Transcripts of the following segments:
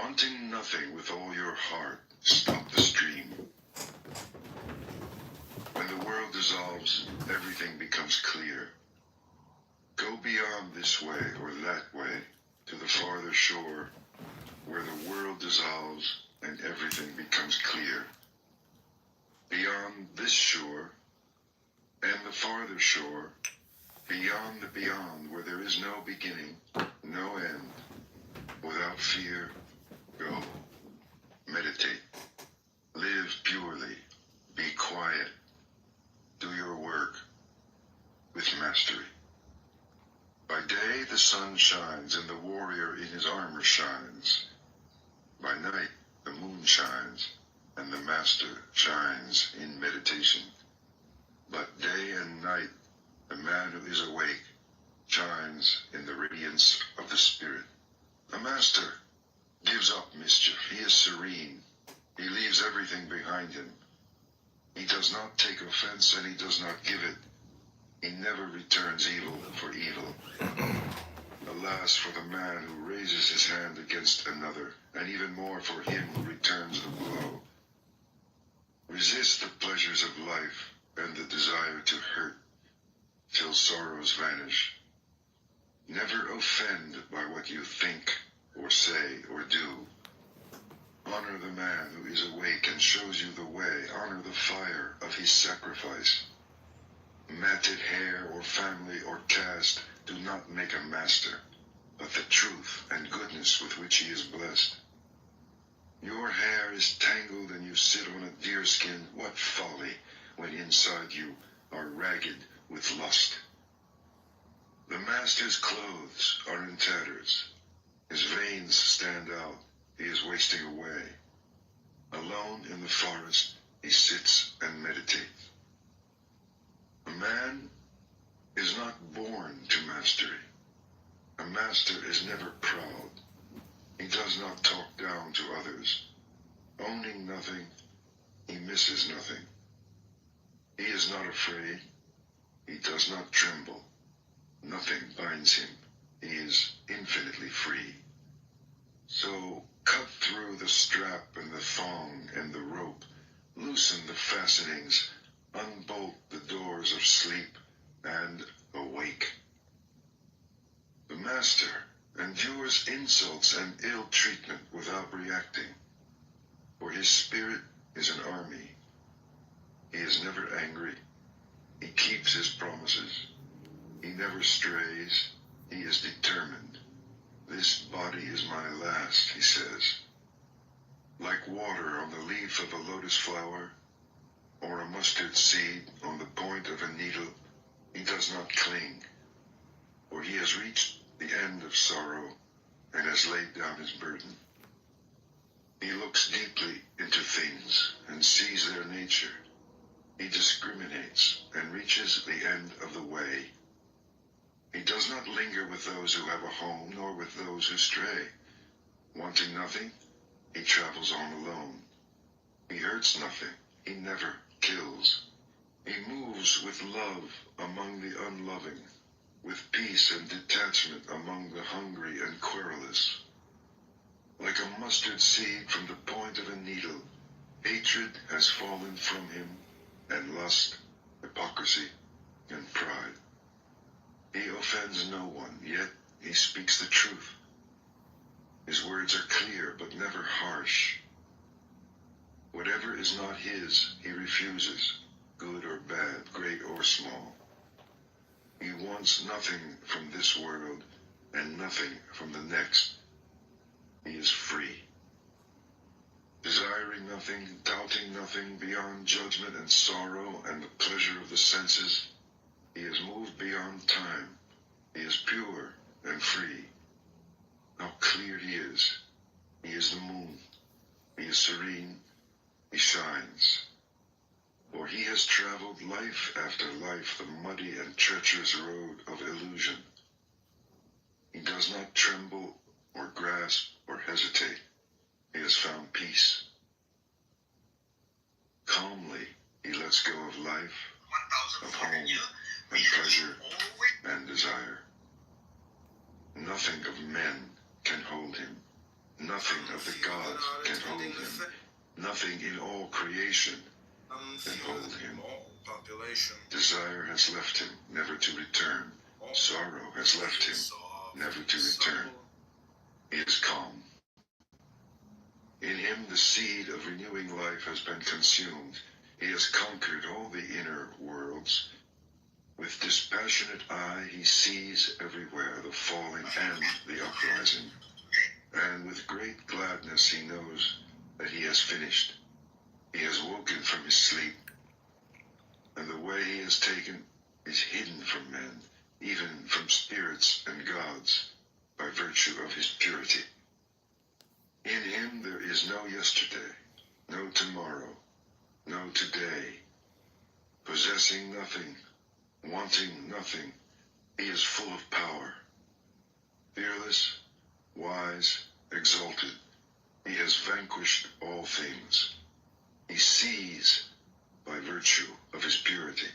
Wanting nothing with all your heart, stop the stream. When the world dissolves, everything becomes clear. Go beyond this way or that way, to the farther shore, where the world dissolves and everything becomes clear. Beyond this shore, and the farther shore, beyond the beyond, where there is no beginning, no end, without fear, go. Meditate. Live purely. Be quiet. Do your work with mastery. By day the sun shines and the warrior in his armor shines. By night the moon shines and the master shines in meditation. But day and night the man who is awake shines in the radiance of the Spirit. The master gives up mischief. He is serene. He leaves everything behind him. He does not take offense and he does not give it. He never returns evil for evil. Alas for the man who raises his hand against another, and even more for him who returns the blow. Resist the pleasures of life and the desire to hurt, till sorrows vanish. Never offend by what you think, or say, or do. Honor the man who is awake and shows you the way. Honor the fire of his sacrifice. Matted hair or family or caste do not make a master, but the truth and goodness with which he is blessed. Your hair is tangled and you sit on a deerskin. What folly, when inside you are ragged with lust. The master's clothes are in tatters. His veins stand out. He is wasting away. Alone in the forest, he sits and meditates. A man is not born to mastery. A master is never proud. He does not talk down to others. Owning nothing, he misses nothing. He is not afraid. He does not tremble. Nothing binds him. He is infinitely free. So cut through the strap and the thong and the rope. Loosen the fastenings. Unbolt the doors of sleep and awake. The master endures insults and ill treatment without reacting, for his spirit is an army. He is never angry. He keeps his promises. He never strays. He is determined. This body is my last, he says. Like water on the leaf of a lotus flower, or a mustard seed on the point of a needle, he does not cling, for he has reached the end of sorrow and has laid down his burden. He looks deeply into things and sees their nature. He discriminates and reaches the end of the way. He does not linger with those who have a home, nor with those who stray. Wanting nothing, he travels on alone. He hurts nothing. He never kills. He moves with love among the unloving, with peace and detachment among the hungry and querulous. Like a mustard seed from the point of a needle, hatred has fallen from him, and lust, hypocrisy, and pride. He offends no one, yet he speaks the truth. His words are clear, but never harsh. Whatever is not his, he refuses, good or bad, great or small. He wants nothing from this world, and nothing from the next. He is free. Desiring nothing, doubting nothing, beyond judgment and sorrow and the pleasure of the senses, he is moved beyond time. He is pure and free. How clear he is. He is the moon. He is serene. He shines. For he has traveled life after life the muddy and treacherous road of illusion. He does not tremble or grasp or hesitate. He has found peace. Calmly, he lets go of life, of home, and pleasure, and desire. Nothing of men can hold him. nothing of the gods can hold him. Nothing in all creation can hold him. Desire has left him, never to return. Sorrow has left him, never to return. He is calm. In him the seed of renewing life has been consumed. He has conquered all the inner worlds. With dispassionate eye he sees everywhere the falling and the uprising. And with great gladness he knows that he has finished. He has woken from his sleep, and the way he has taken is hidden from men, even from spirits and gods, by virtue of his purity. In him there is no yesterday, no tomorrow, no today. Possessing nothing, wanting nothing, he is full of power. Fearless, wise, exalted, he has vanquished all things. He sees by virtue of his purity.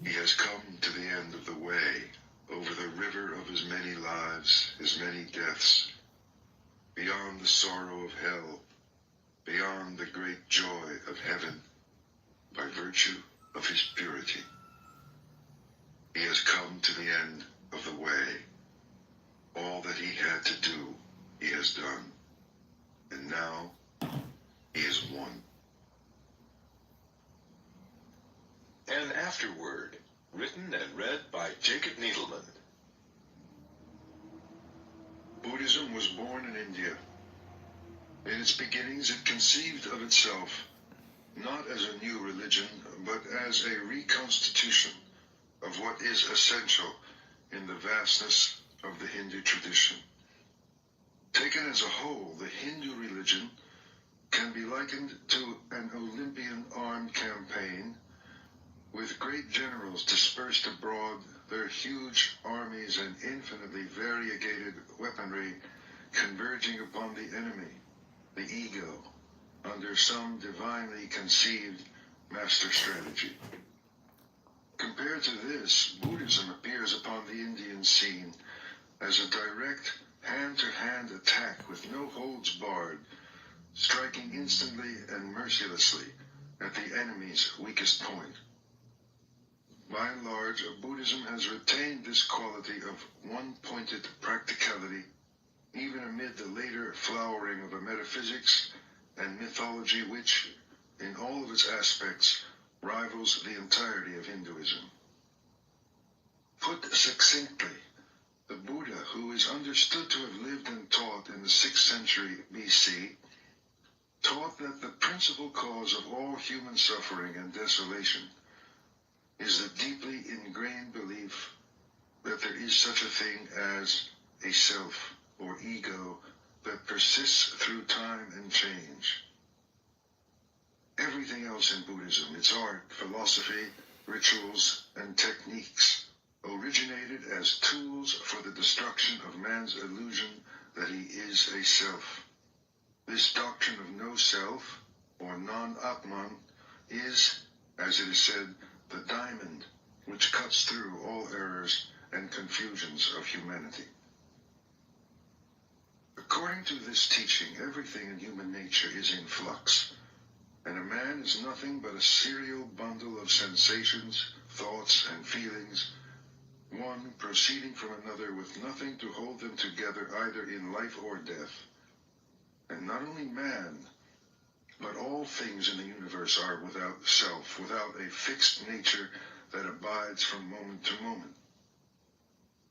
He has come to the end of the way, over the river of his many lives, his many deaths, beyond the sorrow of hell, beyond the great joy of heaven, by virtue of his purity. He has come to the end of the way. All that he had to do, he has done. And now, he is one. An afterword, written and read by Jacob Needleman. Buddhism was born in India. In its beginnings, it conceived of itself not as a new religion, but as a reconstitution of what is essential in the vastness of the Hindu tradition. Taken as a whole, the Hindu religion can be likened to an Olympian armed campaign with great generals dispersed abroad, their huge armies and infinitely variegated weaponry converging upon the enemy, the ego, under some divinely conceived master strategy. Compared to this, Buddhism appears upon the Indian scene as a direct hand-to-hand attack with no holds barred, striking instantly and mercilessly at the enemy's weakest point. By and large, Buddhism has retained this quality of one-pointed practicality, even amid the later flowering of a metaphysics and mythology which, in all of its aspects, rivals the entirety of Hinduism. Put succinctly, the Buddha, who is understood to have lived and taught in the 6th century BC, taught that the principal cause of all human suffering and desolation is the deeply ingrained belief that there is such a thing as a self or ego that persists through time and change. Everything else in Buddhism, its art, philosophy, rituals, and techniques, originated as tools for the destruction of man's illusion that he is a self. This doctrine of no self, or non-Atman, is, as it is said, the diamond which cuts through all errors and confusions of humanity. According to this teaching, everything in human nature is in flux, and a man is nothing but a serial bundle of sensations, thoughts, and feelings, one proceeding from another with nothing to hold them together either in life or death. And not only man, but all things in the universe are without self, without a fixed nature that abides from moment to moment.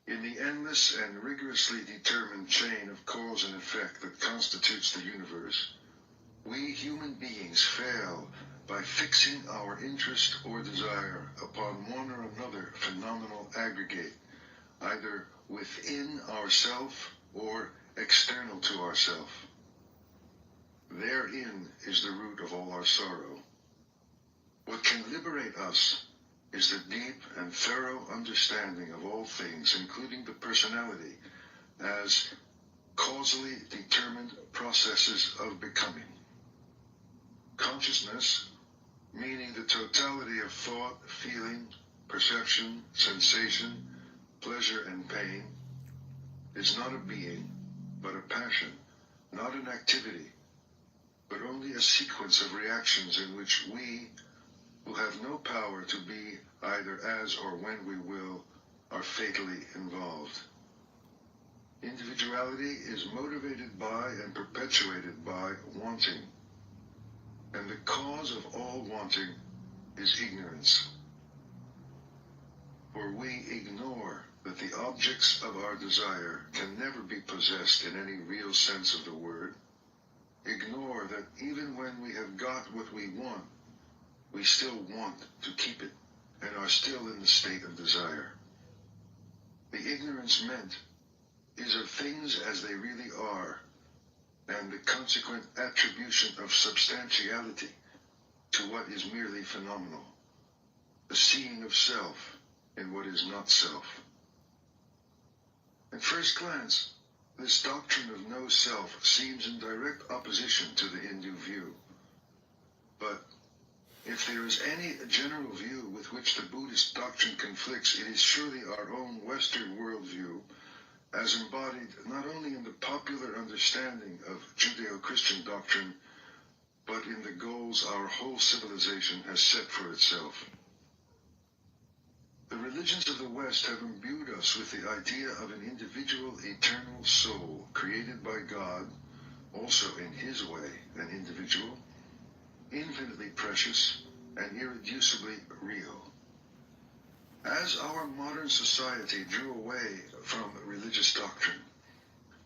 In the endless and rigorously determined chain of cause and effect that constitutes the universe, we human beings fail by fixing our interest or desire upon one or another phenomenal aggregate, either within ourself or external to ourself. Therein is the root of all our sorrow. What can liberate us is the deep and thorough understanding of all things, including the personality, as causally determined processes of becoming. Consciousness, meaning the totality of thought, feeling, perception, sensation, pleasure, and pain, is not a being, but a passion, not an activity, but only a sequence of reactions in which we, who have no power to be either as or when we will, are fatally involved. Individuality is motivated by and perpetuated by wanting, and the cause of all wanting is ignorance. For we ignore that the objects of our desire can never be possessed in any real sense of the word, ignore that even when we have got what we want, we still want to keep it and are still in the state of desire. The ignorance meant is of things as they really are, and the consequent attribution of substantiality to what is merely phenomenal, the seeing of self in what is not self. At first glance, this doctrine of no self seems in direct opposition to the Hindu view. But if there is any general view with which the Buddhist doctrine conflicts, it is surely our own Western worldview, as embodied not only in the popular understanding of Judeo-Christian doctrine, but in the goals our whole civilization has set for itself. The religions of the West have imbued us with the idea of an individual eternal soul created by God, also in his way an individual, infinitely precious and irreducibly real. As our modern society drew away from religious doctrine,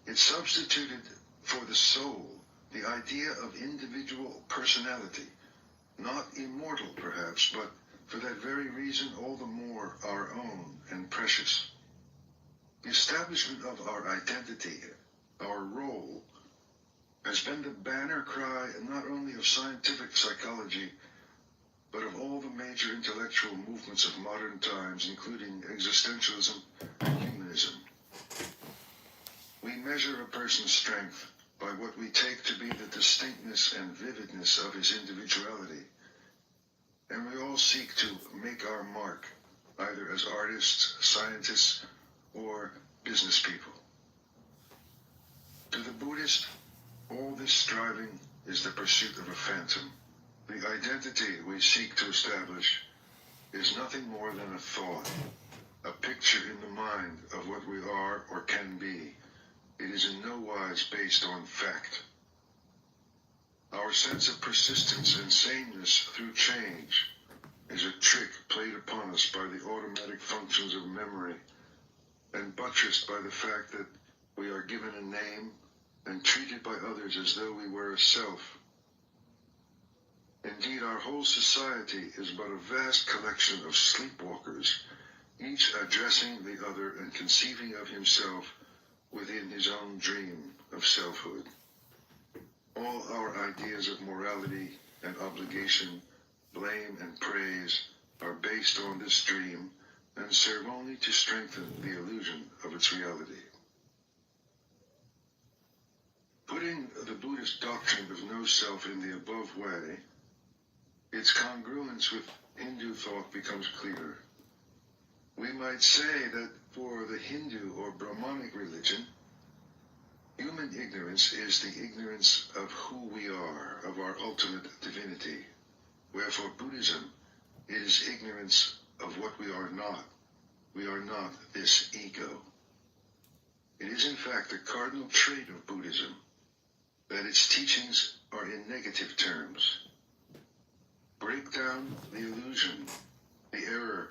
it substituted for the soul the idea of individual personality, not immortal perhaps, but for that very reason all the more our own and precious. The establishment of our identity, our role, has been the banner cry not only of scientific psychology, but of all the major intellectual movements of modern times, including existentialism and humanism. We measure a person's strength by what we take to be the distinctness and vividness of his individuality, and we all seek to make our mark, either as artists, scientists, or business people. To the Buddhist, all this striving is the pursuit of a phantom. The identity we seek to establish is nothing more than a thought, a picture in the mind of what we are or can be. It is in no wise based on fact. Our sense of persistence and sameness through change is a trick played upon us by the automatic functions of memory and buttressed by the fact that we are given a name and treated by others as though we were a self. Indeed, our whole society is but a vast collection of sleepwalkers, each addressing the other and conceiving of himself within his own dream of selfhood. All our ideas of morality and obligation, blame and praise are based on this dream and serve only to strengthen the illusion of its reality. Putting the Buddhist doctrine of no self in the above way, its congruence with Hindu thought becomes clear. We might say that for the Hindu or Brahmanic religion, human ignorance is the ignorance of who we are, of our ultimate divinity, where for Buddhism it is ignorance of what we are not. We are not this ego. It is in fact the cardinal trait of Buddhism that its teachings are in negative terms. Break down the illusion, the error,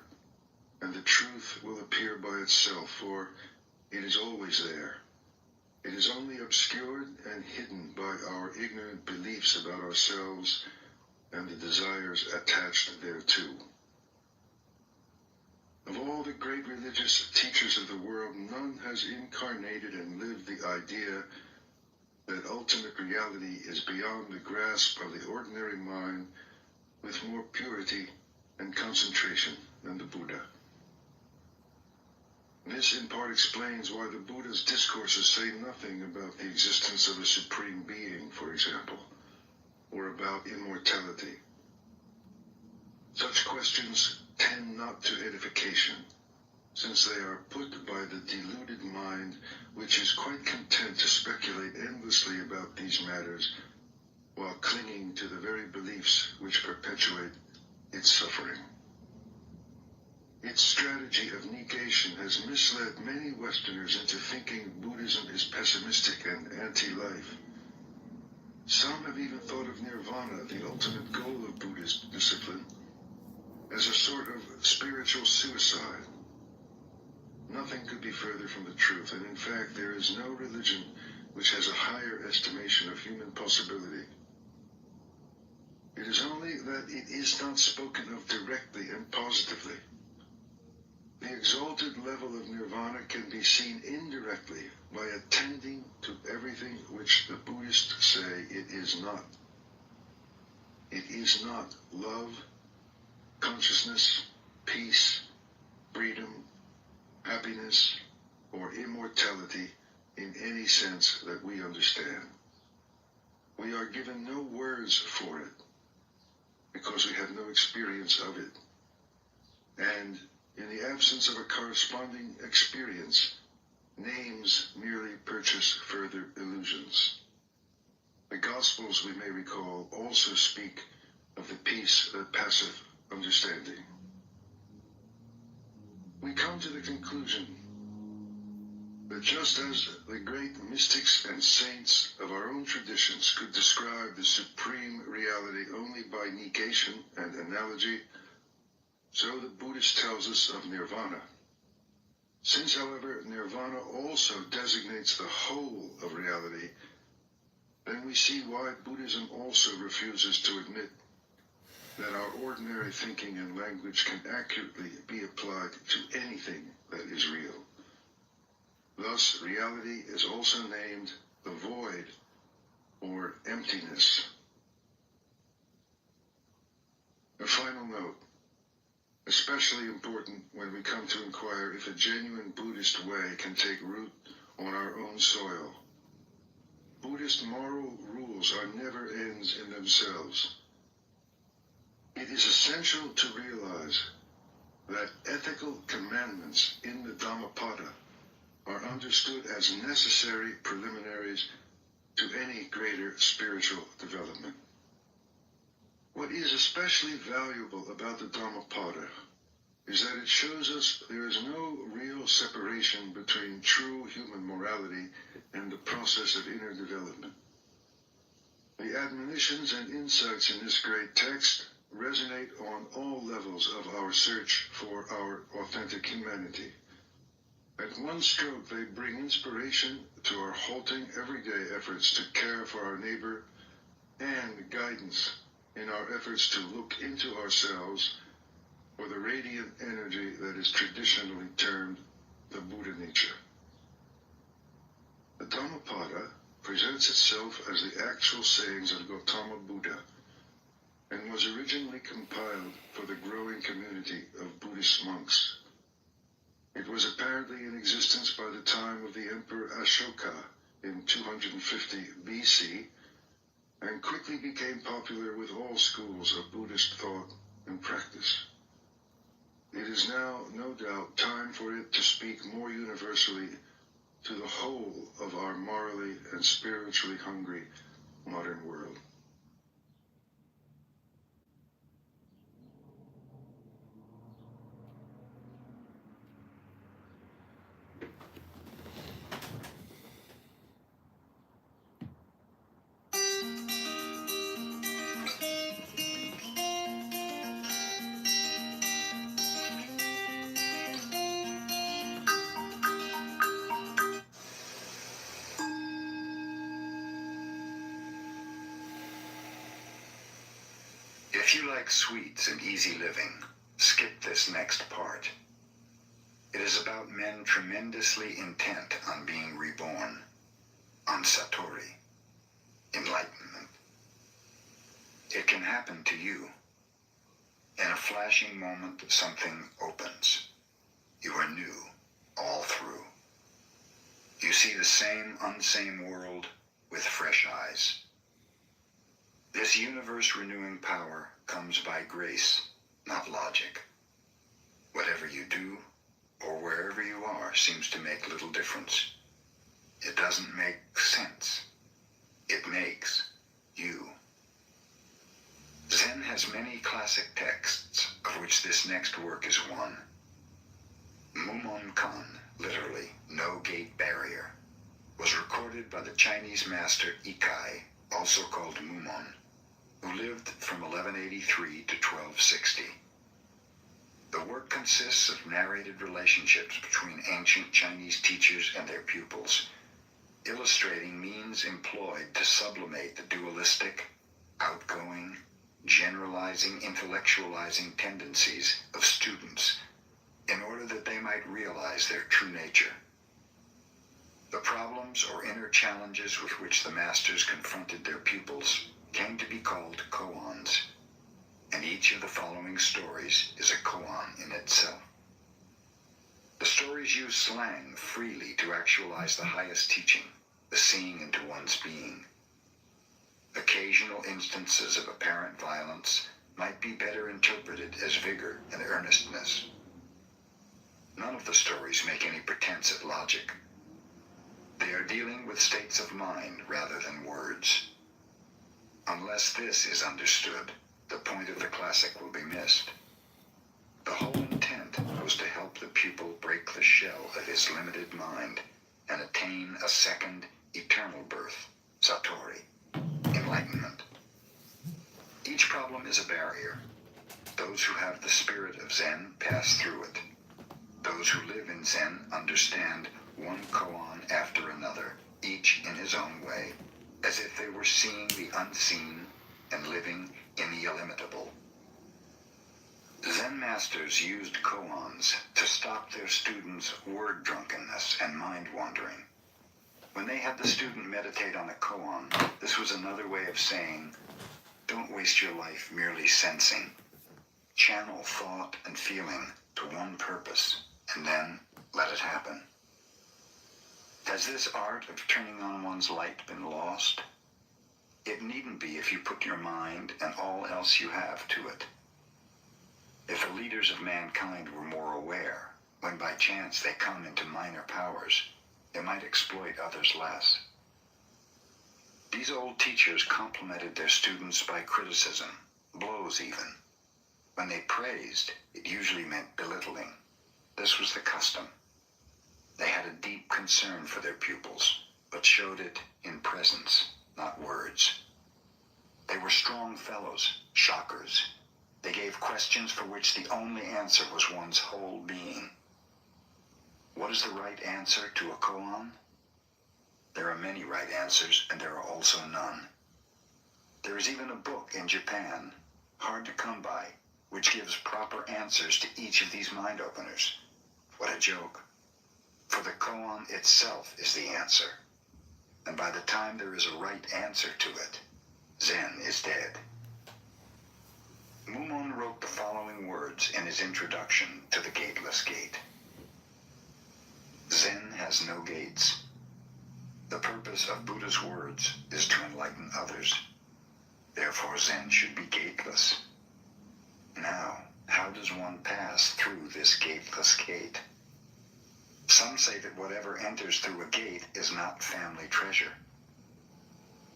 and the truth will appear by itself, for it is always there. It is only obscured and hidden by our ignorant beliefs about ourselves and the desires attached thereto. Of all the great religious teachers of the world, none has incarnated and lived the idea that ultimate reality is beyond the grasp of the ordinary mind with more purity and concentration than the Buddha. This in part explains why the Buddha's discourses say nothing about the existence of a supreme being, for example, or about immortality. Such questions tend not to edification, since they are put by the deluded mind, which is quite content to speculate endlessly relentlessly about these matters while clinging to the very beliefs which perpetuate its suffering. Its strategy of negation has misled many Westerners into thinking Buddhism is pessimistic and anti-life. Some have even thought of nirvana, the ultimate goal of Buddhist discipline, as a sort of spiritual suicide. Nothing could be further from the truth, and in fact there is no religion which has a higher estimation of human possibility. It is only that it is not spoken of directly and positively. The exalted level of nirvana can be seen indirectly by attending to everything which the Buddhists say it is not. It is not love, consciousness, peace, freedom, happiness, or immortality in any sense that we understand. We are given no words for it, because we have no experience of it. And in the absence of a corresponding experience, names merely purchase further illusions. The Gospels, we may recall, also speak of the peace that passeth understanding. We come to the conclusion that just as the great mystics and saints of our own traditions could describe the supreme reality only by negation and analogy, so the Buddhist tells us of nirvana. Since, however, nirvana also designates the whole of reality, then we see why Buddhism also refuses to admit that our ordinary thinking and language can accurately be applied to anything that is real. Thus, reality is also named the void, or emptiness. A final note, especially important when we come to inquire if a genuine Buddhist way can take root on our own soil. Buddhist moral rules are never ends in themselves. It is essential to realize that ethical commandments in the Dhammapada are understood as necessary preliminaries to any greater spiritual development. What is especially valuable about the Dhammapada is that it shows us there is no real separation between true human morality and the process of inner development. The admonitions and insights in this great text resonate on all levels of our search for our authentic humanity. At one stroke, they bring inspiration to our halting everyday efforts to care for our neighbor and guidance in our efforts to look into ourselves for the radiant energy that is traditionally termed the Buddha nature. The Dhammapada presents itself as the actual sayings of Gautama Buddha and was originally compiled for the growing community of Buddhist monks. It was apparently in existence by the time of the Emperor Ashoka in 250 BC and quickly became popular with all schools of Buddhist thought and practice. It is now, no doubt, time for it to speak more universally to the whole of our morally and spiritually hungry modern world. If you like sweets and easy living, skip this next part. It is about men tremendously intent on being reborn, on Satori, enlightenment. It can happen to you. In a flashing moment, something opens. You are new, all through. You see the same unsame world with fresh eyes. This universe-renewing power comes by grace, not logic. Whatever you do, or wherever you are, seems to make little difference. It doesn't make sense. has many classic texts, of which this next work is one. Mumon Kan, literally, no gate barrier, was recorded by the Chinese master Ikai, also called Mumon, who lived from 1183 to 1260. The work consists of narrated relationships between ancient Chinese teachers and their pupils, illustrating means employed to sublimate the dualistic, outgoing, generalizing, intellectualizing tendencies of students in order that they might realize their true nature. The problems or inner challenges with which the masters confronted their pupils came to be called koans, and each of the following stories is a koan in itself. The stories use slang freely to actualize the highest teaching, the seeing into one's being. Occasional instances of apparent violence might be better interpreted as vigor and earnestness. None of the stories make any pretense at logic. They are dealing with states of mind rather than words. Unless this is understood, the point of the classic will be missed. The whole intent was to help the pupil break the shell of his limited mind and attain a second, eternal birth, Satori, enlightenment. Each problem is a barrier. Those who have the spirit of Zen pass through it. Those who live in Zen understand one koan after another, each in his own way, as if they were seeing the unseen and living in the illimitable. Zen masters used koans to stop their students' word drunkenness and mind wandering. When they had the student meditate on a koan, this was another way of saying, don't waste your life merely sensing. Channel thought and feeling to one purpose, and then let it happen. Has this art of turning on one's light been lost? It needn't be if you put your mind and all else you have to it. If the leaders of mankind were more aware, when by chance they come into minor powers, they might exploit others less. These old teachers complimented their students by criticism, blows even. When they praised, it usually meant belittling. This was the custom. They had a deep concern for their pupils, but showed it in presence, not words. They were strong fellows, shockers. They gave questions for which the only answer was one's whole being. What is the right answer to a koan? There are many right answers, and there are also none. There is even a book in Japan, hard to come by, which gives proper answers to each of these mind openers. What a joke. For the koan itself is the answer, and by the time there is a right answer to it, Zen is dead. Mumon wrote the following words in his introduction to The Gateless Gate. Zen has no gates. The purpose of Buddha's words is to enlighten others. Therefore Zen should be gateless. Now, how does one pass through this gateless gate? Some say that whatever enters through a gate is not family treasure.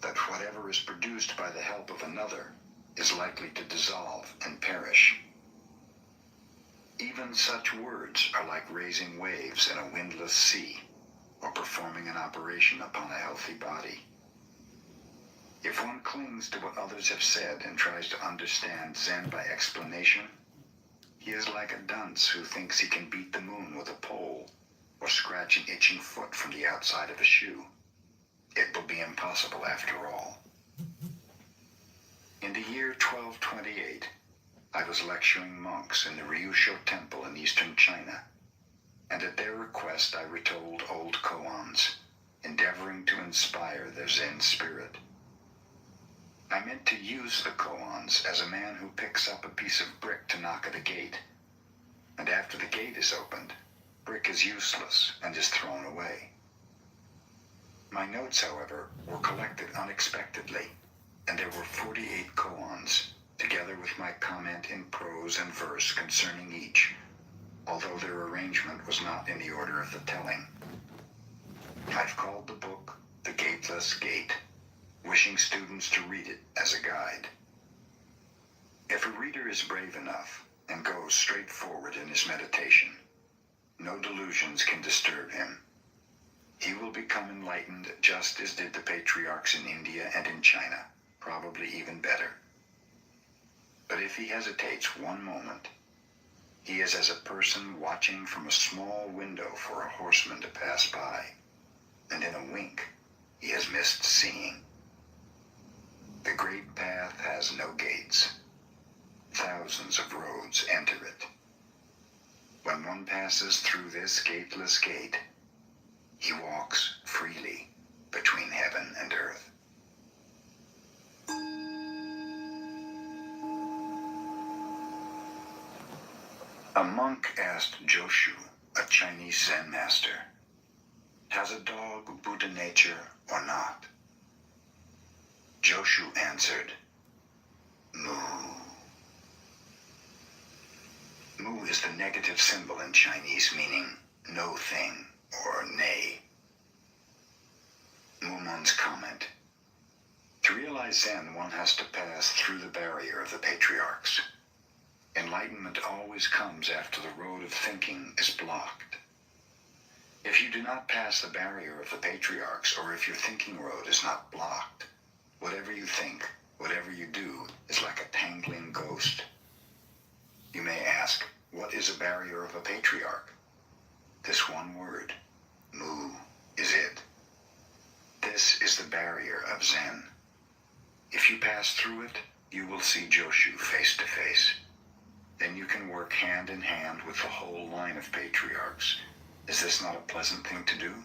That whatever is produced by the help of another is likely to dissolve and perish. Even such words are like raising waves in a windless sea, or performing an operation upon a healthy body. If one clings to what others have said and tries to understand Zen by explanation, he is like a dunce who thinks he can beat the moon with a pole, or scratch an itching foot from the outside of a shoe. It will be impossible after all. In the year 1228, I was lecturing monks in the Ryusho Temple in eastern China, and at their request I retold old koans, endeavoring to inspire their Zen spirit. I meant to use the koans as a man who picks up a piece of brick to knock at a gate, and after the gate is opened, brick is useless and is thrown away. My notes, however, were collected unexpectedly, and there were 48 koans, together with my comment in prose and verse concerning each, although their arrangement was not in the order of the telling. I've called the book The Gateless Gate, wishing students to read it as a guide. If a reader is brave enough and goes straight forward in his meditation, no delusions can disturb him. He will become enlightened just as did the patriarchs in India and in China, probably even better. But if he hesitates one moment, he is as a person watching from a small window for a horseman to pass by, and in a wink he has missed seeing. The great path has no gates. Thousands of roads enter it. When one passes through this gateless gate, he walks freely between heaven and earth. A monk asked Joshu, a Chinese Zen master, "Has a dog Buddha nature or not?" Joshu answered, "Moo." Moo is the negative symbol in Chinese meaning no thing or nay. Mumon's comment: to realize Zen, one has to pass through the barrier of the patriarchs. Enlightenment always comes after the road of thinking is blocked. If you do not pass the barrier of the patriarchs, or if your thinking road is not blocked, whatever you think, whatever you do, is like a tangling ghost. You may ask, what is a barrier of a patriarch? This one word, Mu, is it. This is the barrier of Zen. If you pass through it, you will see Joshu face to face. Then you can work hand in hand with the whole line of patriarchs. Is this not a pleasant thing to do?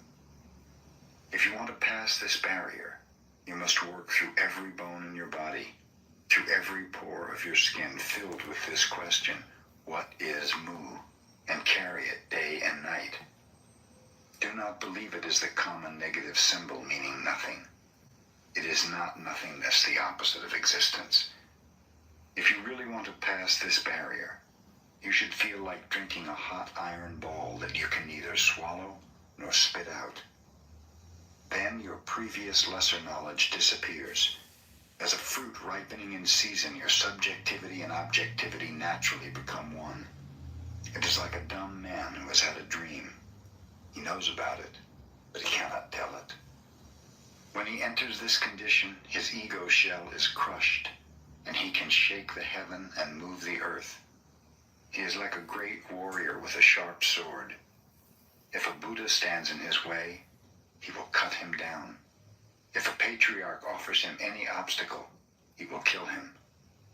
If you want to pass this barrier, you must work through every bone in your body, through every pore of your skin filled with this question, what is Mu? And carry it day and night. Do not believe it is the common negative symbol meaning nothing. It is not nothingness, the opposite of existence. If you really want to pass this barrier, you should feel like drinking a hot iron ball that you can neither swallow nor spit out. Then your previous lesser knowledge disappears. As a fruit ripening in season, your subjectivity and objectivity naturally become one. It is like a dumb man who has had a dream. He knows about it, but he cannot tell it. When he enters this condition, his ego shell is crushed, and he can shake the heaven and move the earth. He is like a great warrior with a sharp sword. If a Buddha stands in his way, he will cut him down. If a patriarch offers him any obstacle, he will kill him.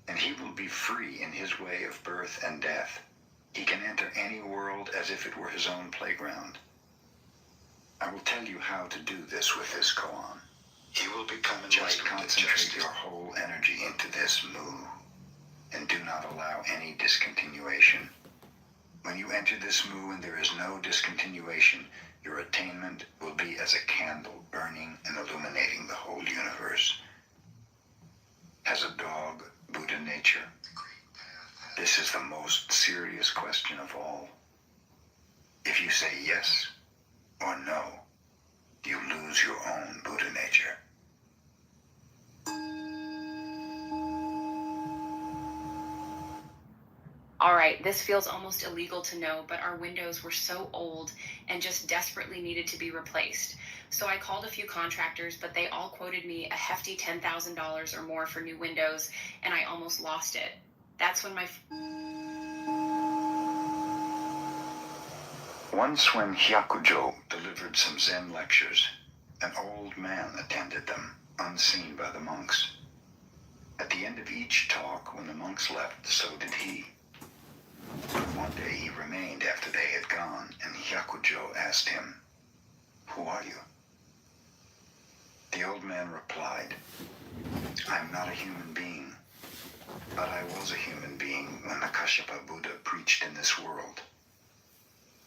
And he will be free in his way of birth and death. He can enter any world as if it were his own playground. I will tell you how to do this with this koan. He will become enlightened. Just concentrate your whole energy into this Mu, and do not allow any discontinuation. When you enter this Mu and there is no discontinuation, your attainment will be as a candle burning and illuminating the whole universe. Has a dog Buddha nature? This is the most serious question of all. If you say yes or no, you lose your own Buddha nature. All right, this feels almost illegal to know, but our windows were so old and just desperately needed to be replaced. So I called a few contractors, but they all quoted me a hefty $10,000 or more for new windows, and I almost lost it. That's when Once when Hyakujo delivered some Zen lectures, an old man attended them, unseen by the monks. At the end of each talk, when the monks left, so did he. One day he remained after they had gone, and Hyakujo asked him, "Who are you?" The old man replied, "I'm not a human being, but I was a human being when the Kashyapa Buddha preached in this world.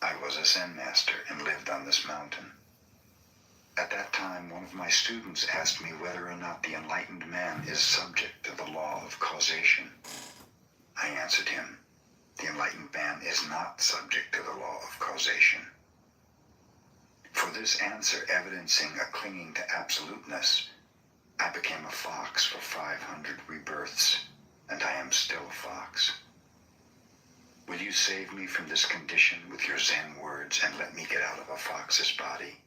I was a Zen master and lived on this mountain. At that time, one of my students asked me whether or not the enlightened man is subject to the law of causation. I answered him, the enlightened man is not subject to the law of causation. For this answer evidencing a clinging to absoluteness, I became a fox for 500 rebirths, and I am still a fox. Will you save me from this condition with your Zen words and let me get out of a fox's body?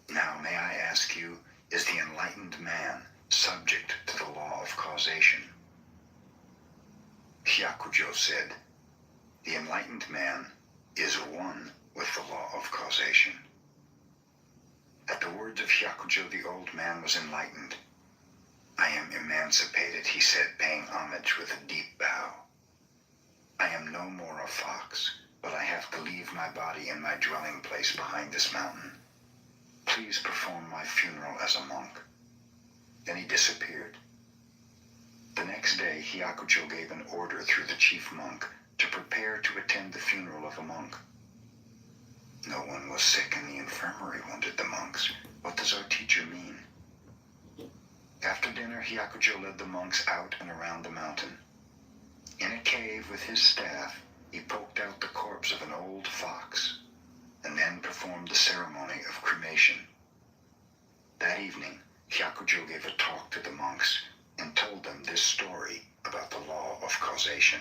Now, may I ask you, is the enlightened man subject to the law of causation? Hyakujo said, the enlightened man is one with the law of causation. At the words of Hyakujo, the old man was enlightened. I am emancipated, he said, paying homage with a deep bow. I am no more a fox, but I have to leave my body in my dwelling place behind this mountain. Please perform my funeral as a monk. Then he disappeared. The next day, Hyakujo gave an order through the chief monk to prepare to attend the funeral of a monk. No one was sick in the infirmary, wondered the monks. What does our teacher mean? After dinner, Hyakujo led the monks out and around the mountain. In a cave with his staff, he poked out the corpse of an old fox, and then performed the ceremony of cremation. That evening, Hyakujo gave a talk to the monks and told them this story about the law of causation.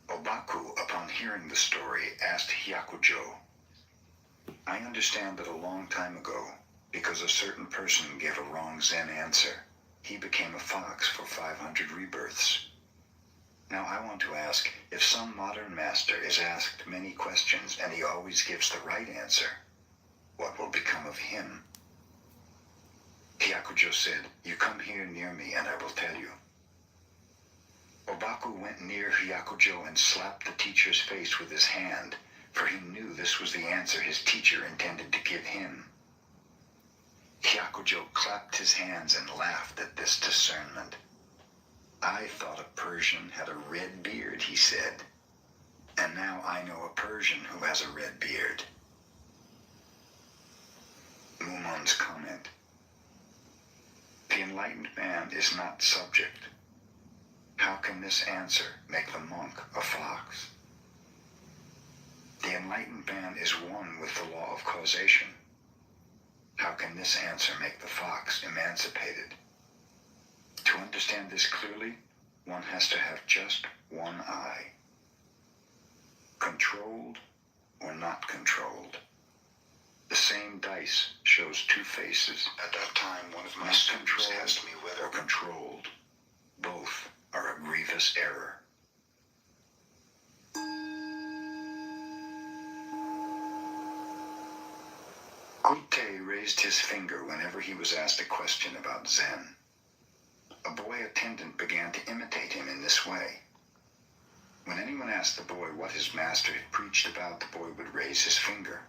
Obaku, upon hearing the story, asked Hyakujo, I understand that a long time ago, because a certain person gave a wrong Zen answer, he became a fox for 500 rebirths. Now I want to ask, if some modern master is asked many questions and he always gives the right answer, what will become of him? Hyakujo said, you come here near me and I will tell you. Obaku went near Hyakujo and slapped the teacher's face with his hand, for he knew this was the answer his teacher intended to give him. Hyakujo clapped his hands and laughed at this discernment. I thought a Persian had a red beard, he said, and now I know a Persian who has a red beard. Mumon's comment. The enlightened man is not subject. How can this answer make the monk a fox? The enlightened man is one with the law of causation. How can this answer make the fox emancipated? To understand this clearly, one has to have just one eye. Controlled or not controlled. The same dice shows two faces. At that time, one of my students asked me whether controlled. Both are a grievous error. Gute raised his finger whenever he was asked a question about Zen. A boy attendant began to imitate him in this way. When anyone asked the boy what his master had preached about, the boy would raise his finger.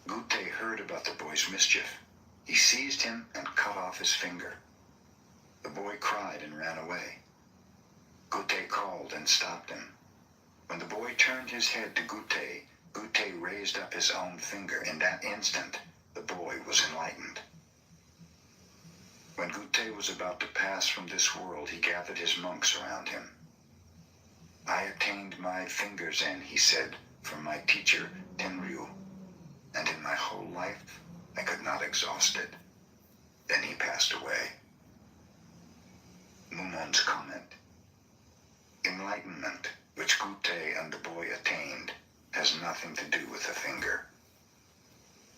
Gute heard about the boy's mischief. He seized him and cut off his finger. The boy cried and ran away. Gute called and stopped him. When the boy turned his head to Gute, Gute raised up his own finger. In that instant, the boy was enlightened. When Gute was about to pass from this world, he gathered his monks around him. I attained my finger Zen, he said, from my teacher, Tenryu, and in my whole life, I could not exhaust it. Then he passed away. Mumon's comment. Enlightenment, which Gute and the boy attained, has nothing to do with a finger.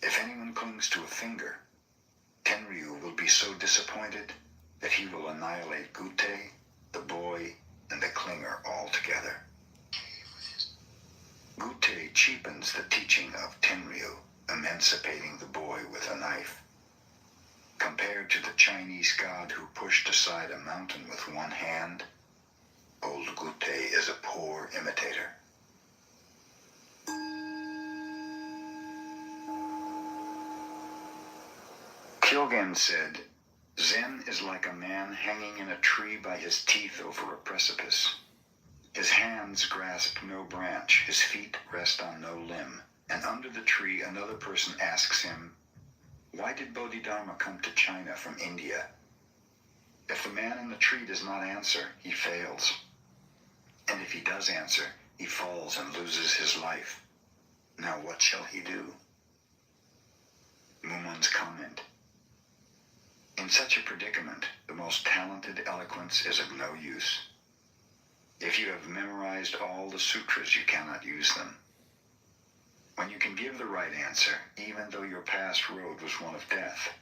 If anyone clings to a finger, Tenryu will be so disappointed that he will annihilate Gute, the boy, and the clinger altogether. Gute cheapens the teaching of Tenryu, emancipating the boy with a knife. Compared to the Chinese god who pushed aside a mountain with one hand, old Gute is a poor imitator. Kyogen said, Zen is like a man hanging in a tree by his teeth over a precipice. His hands grasp no branch, his feet rest on no limb, and under the tree another person asks him, why did Bodhidharma come to China from India? If the man in the tree does not answer, he fails. And if he does answer, he falls and loses his life. Now what shall he do? Mumon's comment. In In such a predicament, the most talented eloquence is of no use. If you have memorized all the sutras, you cannot use them. When you can give the right answer, even though your past road was one of death,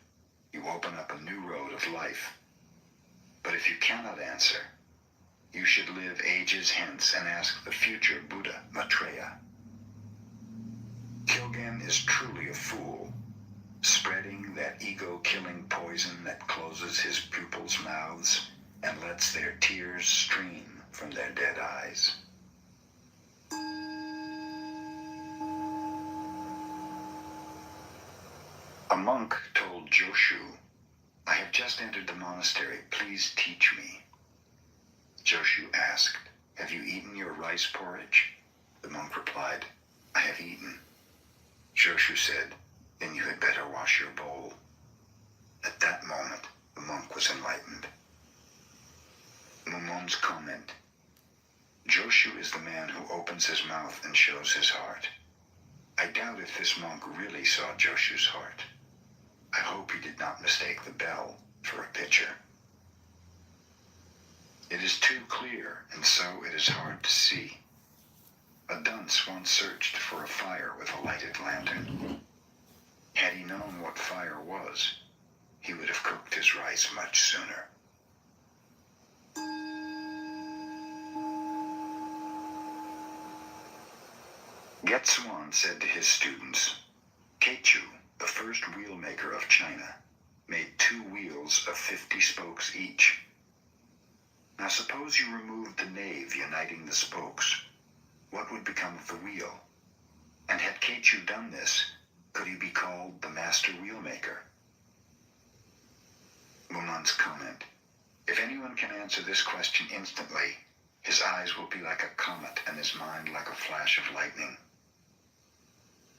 you open up a new road of life. But if you cannot answer, you should live ages hence and ask the future Buddha Maitreya. Kilgan is truly a fool, spreading that ego-killing poison that closes his pupils' mouths and lets their tears stream from their dead eyes. A monk told Joshu, "I have just entered the monastery. Please teach me." Joshu asked, "Have you eaten your rice porridge?" The monk replied, "I have eaten." Joshu said, "Then you had better wash your bowl." At that moment, the monk was enlightened. Mumon's comment: Joshu is the man who opens his mouth and shows his heart. I doubt if this monk really saw Joshu's heart. I hope he did not mistake the bell for a pitcher. It is too clear, and so it is hard to see. A dunce once searched for a fire with a lighted lantern. Had he known what fire was, he would have cooked his rice much sooner. Getsuan said to his students, "Keichu, the first wheelmaker of China, made 2 wheels of 50 spokes each. Now suppose you removed the nave uniting the spokes. What would become of the wheel? And had Keichu done this, could he be called the master wheelmaker?" Mumon's comment: If anyone can answer this question instantly, his eyes will be like a comet and his mind like a flash of lightning.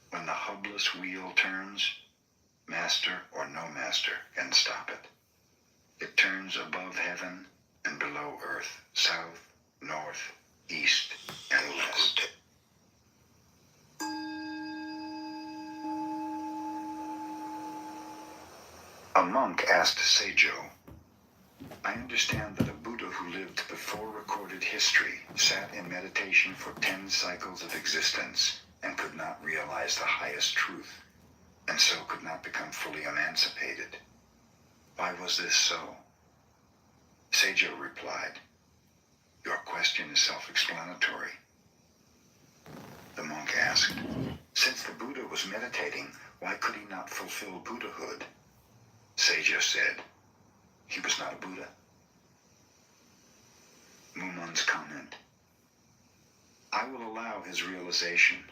When the hubless wheel turns, master or no master can stop it. It turns above heaven and below earth, south, north, east, and west. A monk asked Seijo, "I understand that a Buddha who lived before recorded history sat in meditation for 10 cycles of existence and could not realize the highest truth, and so could not become fully emancipated. Why was this so?" Seijo replied, "Your question is self-explanatory." The monk asked, "Since the Buddha was meditating, why could he not fulfill Buddhahood?" Seijo said, "He was not a Buddha." Mumon's comment: I will allow his realization,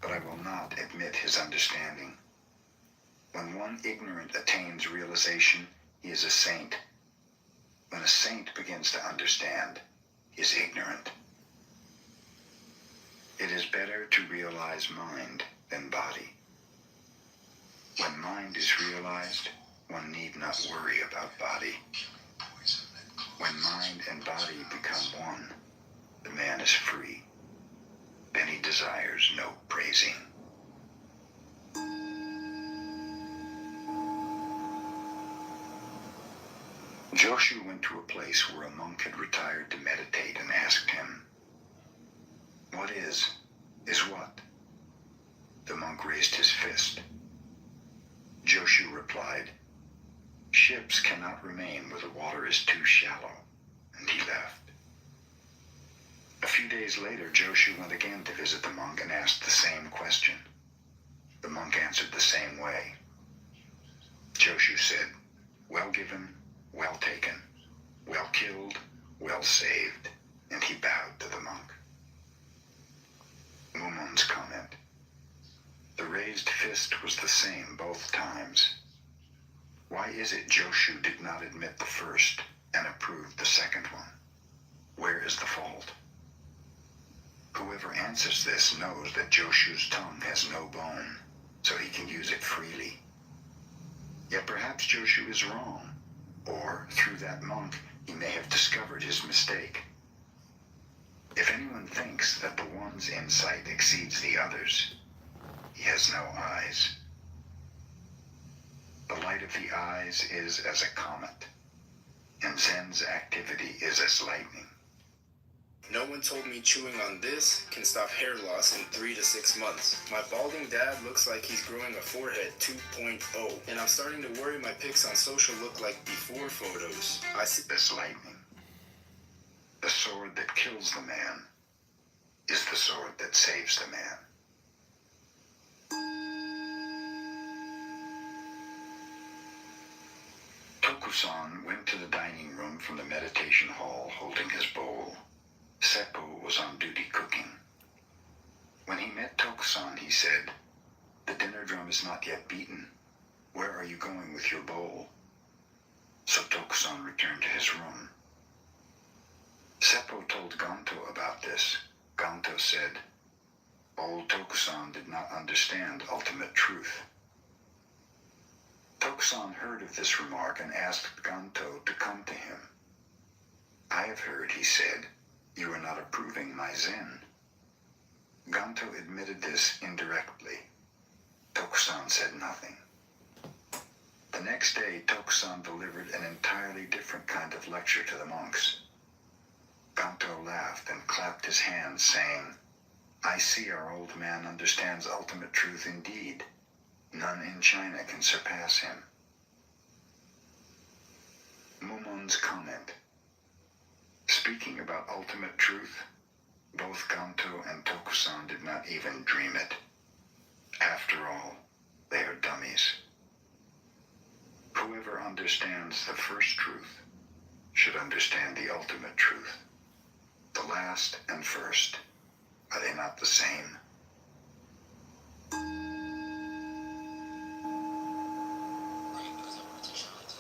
but I will not admit his understanding. When one ignorant attains realization, he is a saint. When a saint begins to understand, he is ignorant. It is better to realize mind than body. When mind is realized, one need not worry about body. When mind and body become one, the man is free. Then he desires no praising. Joshu went to a place where a monk had retired to meditate and asked him, "What is what?" The monk raised his fist. Joshu replied, "Ships cannot remain where the water is too shallow," and he left. A few days later, Joshu went again to visit the monk and asked the same question. The monk answered the same way. Joshu said, "Well given, well taken, well killed, well saved," and he bowed to the monk. Mumon's comment: The raised fist was the same both times. Why is it Joshu did not admit the first and approved the second one? Where is the fault? Whoever answers this knows that Joshu's tongue has no bone, so he can use it freely. Yet perhaps Joshu is wrong, or through that monk he may have discovered his mistake. If anyone thinks that the one's insight exceeds the other's, he has no eyes. The light of the eyes is as a comet, and Zen's activity is as lightning. No one told me chewing on this can stop hair loss in 3 to 6 months. My balding dad looks like he's growing a forehead 2.0, and I'm starting to worry my pics on social look like before photos. I see This lightning, the sword that kills the man, is the sword that saves the man. Tokusan went to the dining room from the meditation hall holding his bowl. Seppo was on duty cooking. When he met Tokusan, he said, "The dinner drum is not yet beaten. Where are you going with your bowl?" So Tokusan returned to his room. Seppo told Ganto about this. Ganto said, "Old Tokusan did not understand ultimate truth." Tokusan heard of this remark and asked Ganto to come to him. "I have heard," he said, "you are not approving my Zen." Ganto admitted this indirectly. Tokusan said nothing. The next day, Tokusan delivered an entirely different kind of lecture to the monks. Ganto laughed and clapped his hands, saying, "I see our old man understands ultimate truth indeed. None in China can surpass him." Mumon's comment. Speaking about ultimate truth, both Ganto and Tokusan did not even dream it. After all, they are dummies. Whoever understands the first truth should understand the ultimate truth. The last and first, are they not the same?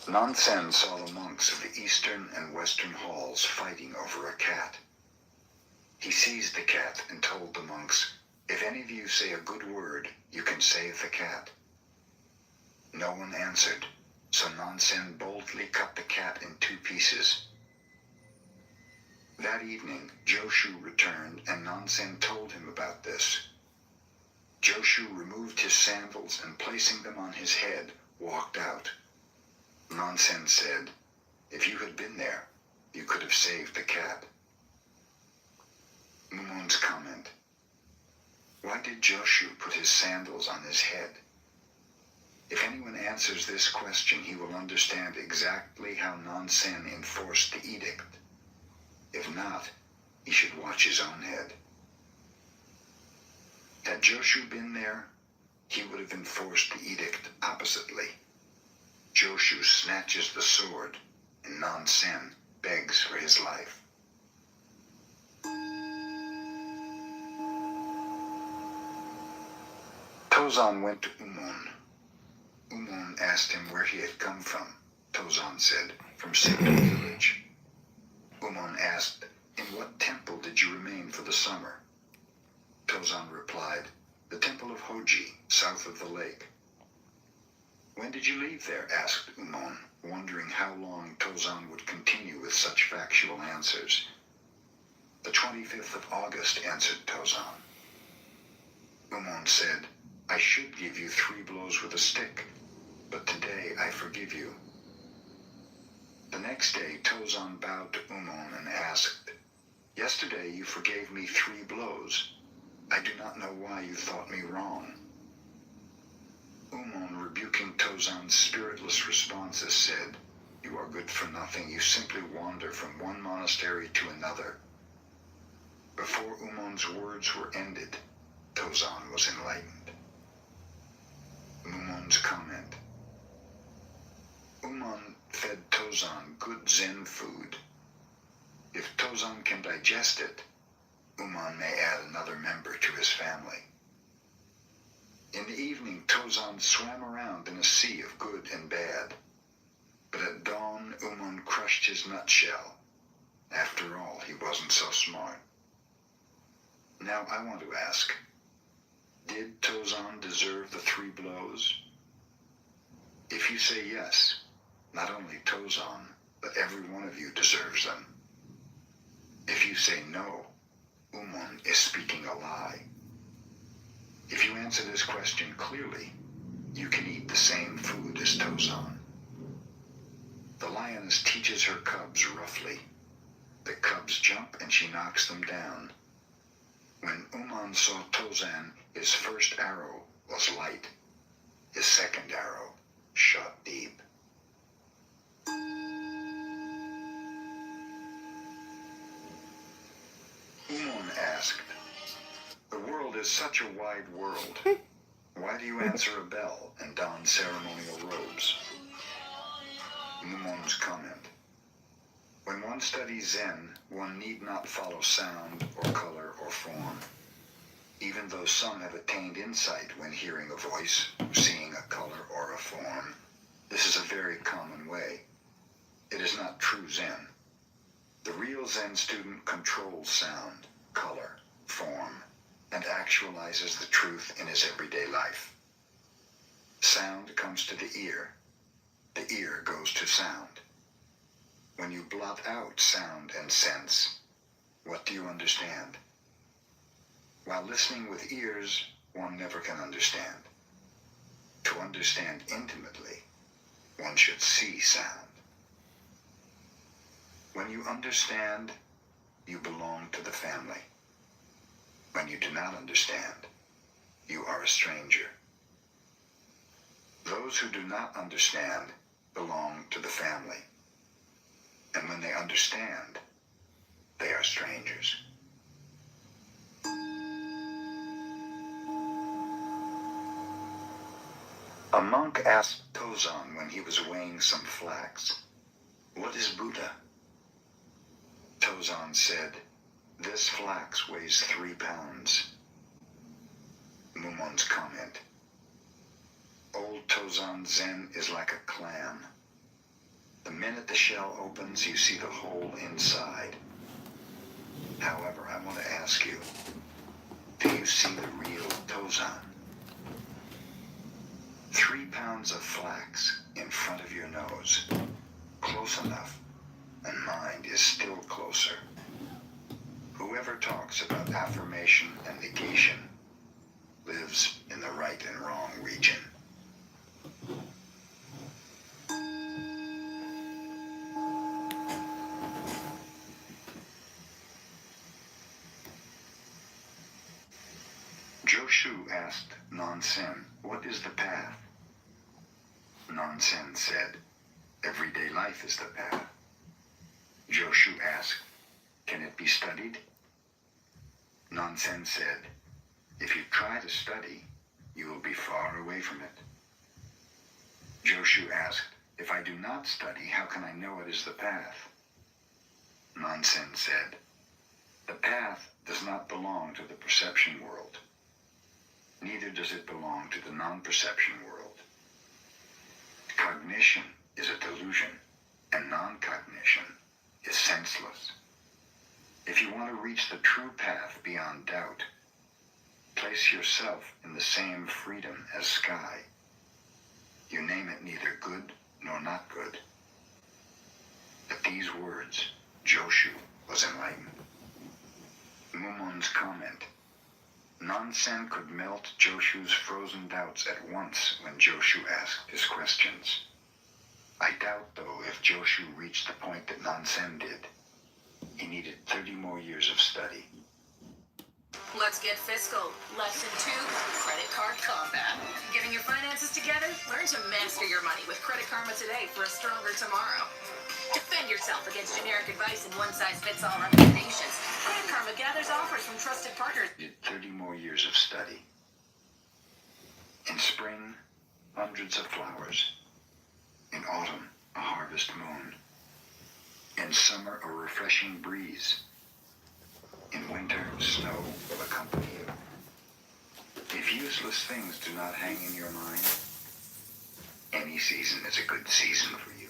Nansen saw the monks of the eastern and western halls fighting over a cat. He seized the cat and told the monks, "If any of you say a good word, you can save the cat." No one answered, so Nansen boldly cut the cat in 2 pieces. That evening, Joshu returned and Nansen told him about this. Joshu removed his sandals and placing them on his head, walked out. Nansen said, "If you had been there, you could have saved the cat." Mumon's comment. Why did Joshu put his sandals on his head? If anyone answers this question, he will understand exactly how Nansen enforced the edict. If not, he should watch his own head. Had Joshu been there, he would have enforced the edict oppositely. Joshu snatches the sword, and Nansen begs for his life. Tozan went to Umon. Umon asked him where he had come from. Tozan said, "From Sendo village." Umon asked, "In what temple did you remain for the summer?" Tozan replied, "The temple of Hoji, south of the lake." "When did you leave there?" asked Umon, wondering how long Tozan would continue with such factual answers. "The 25th of August, answered Tozan. Umon said, "I should give you 3 blows with a stick, but today I forgive you." The next day, Tozan bowed to Umon and asked, "Yesterday you forgave me 3 blows. I do not know why you thought me wrong." Umon, rebuking Tozan's spiritless responses, said, "You are good for nothing. You simply wander from one monastery to another." Before Umon's words were ended, Tozan was enlightened. Umon's comment. Umon fed Tozan good Zen food. If Tozan can digest it, Umon may add another member to his family. In the evening, Tozan swam around in a sea of good and bad. But at dawn, Umon crushed his nutshell. After all, he wasn't so smart. Now I want to ask, did Tozan deserve the 3 blows? If you say yes, not only Tozan, but every one of you deserves them. If you say no, Umon is speaking a lie. If you answer this question clearly, you can eat the same food as Tozan. The lioness teaches her cubs roughly. The cubs jump and she knocks them down. When Uman saw Tozan, his first arrow was light. His second arrow shot deep. Uman asked, "The world is such a wide world. Why do you answer a bell and don ceremonial robes?" Uman's comment, "When one studies Zen, one need not follow sound or color or form. Even though some have attained insight when hearing a voice, seeing a color or a form, this is a very common way. It is not true Zen. The real Zen student controls sound, color, form, and actualizes the truth in his everyday life. Sound comes to the ear. The ear goes to sound. When you blot out sound and sense, what do you understand? While listening with ears, one never can understand. To understand intimately, one should see sound. When you understand, you belong to the family. When you do not understand, you are a stranger. Those who do not understand belong to the family. And when they understand, they are strangers." A monk asked Tozan when he was weighing some flax, "What is Buddha?" Tozan said, "This flax weighs 3 pounds. Mumon's comment, "Old Tozan Zen is like a clam. The minute the shell opens, you see the whole inside. However, I want to ask you, do you see the real Tozan? 3 pounds of flax in front of your nose, close enough, and mind is still closer. Whoever talks about affirmation and negation lives in the right and wrong region." Joshu asked Nansen, "What is the path?" Nansen said, "Everyday life is the path." Joshu asked, "Can it be studied?" Nansen said, "If you try to study, you will be far away from it." Joshu asked, "If I do not study, how can I know it is the path?" Nansen said, "The path does not belong to the perception world. Neither does it belong to the non-perception world. Cognition is a delusion, and non-cognition is senseless. If you want to reach the true path beyond doubt, place yourself in the same freedom as sky. You name it neither good nor not good." At these words, Joshu was enlightened. Mumon's comment, Nansen could melt Joshu's frozen doubts at once when Joshu asked his questions. I doubt, though, if Joshu reached the point that Nansen did. He needed 30 more years of study. Let's get fiscal. Lesson 2, credit card combat. Getting your finances together? Learn to master your money with Credit Karma today for a stronger tomorrow. Defend yourself against generic advice and one-size-fits-all recommendations. Credit Karma gathers offers from trusted partners. Did 30 more years of study. In spring, hundreds of flowers. In autumn, a harvest moon. In summer, a refreshing breeze. In winter, snow will accompany you. If useless things do not hang in your mind, any season is a good season for you.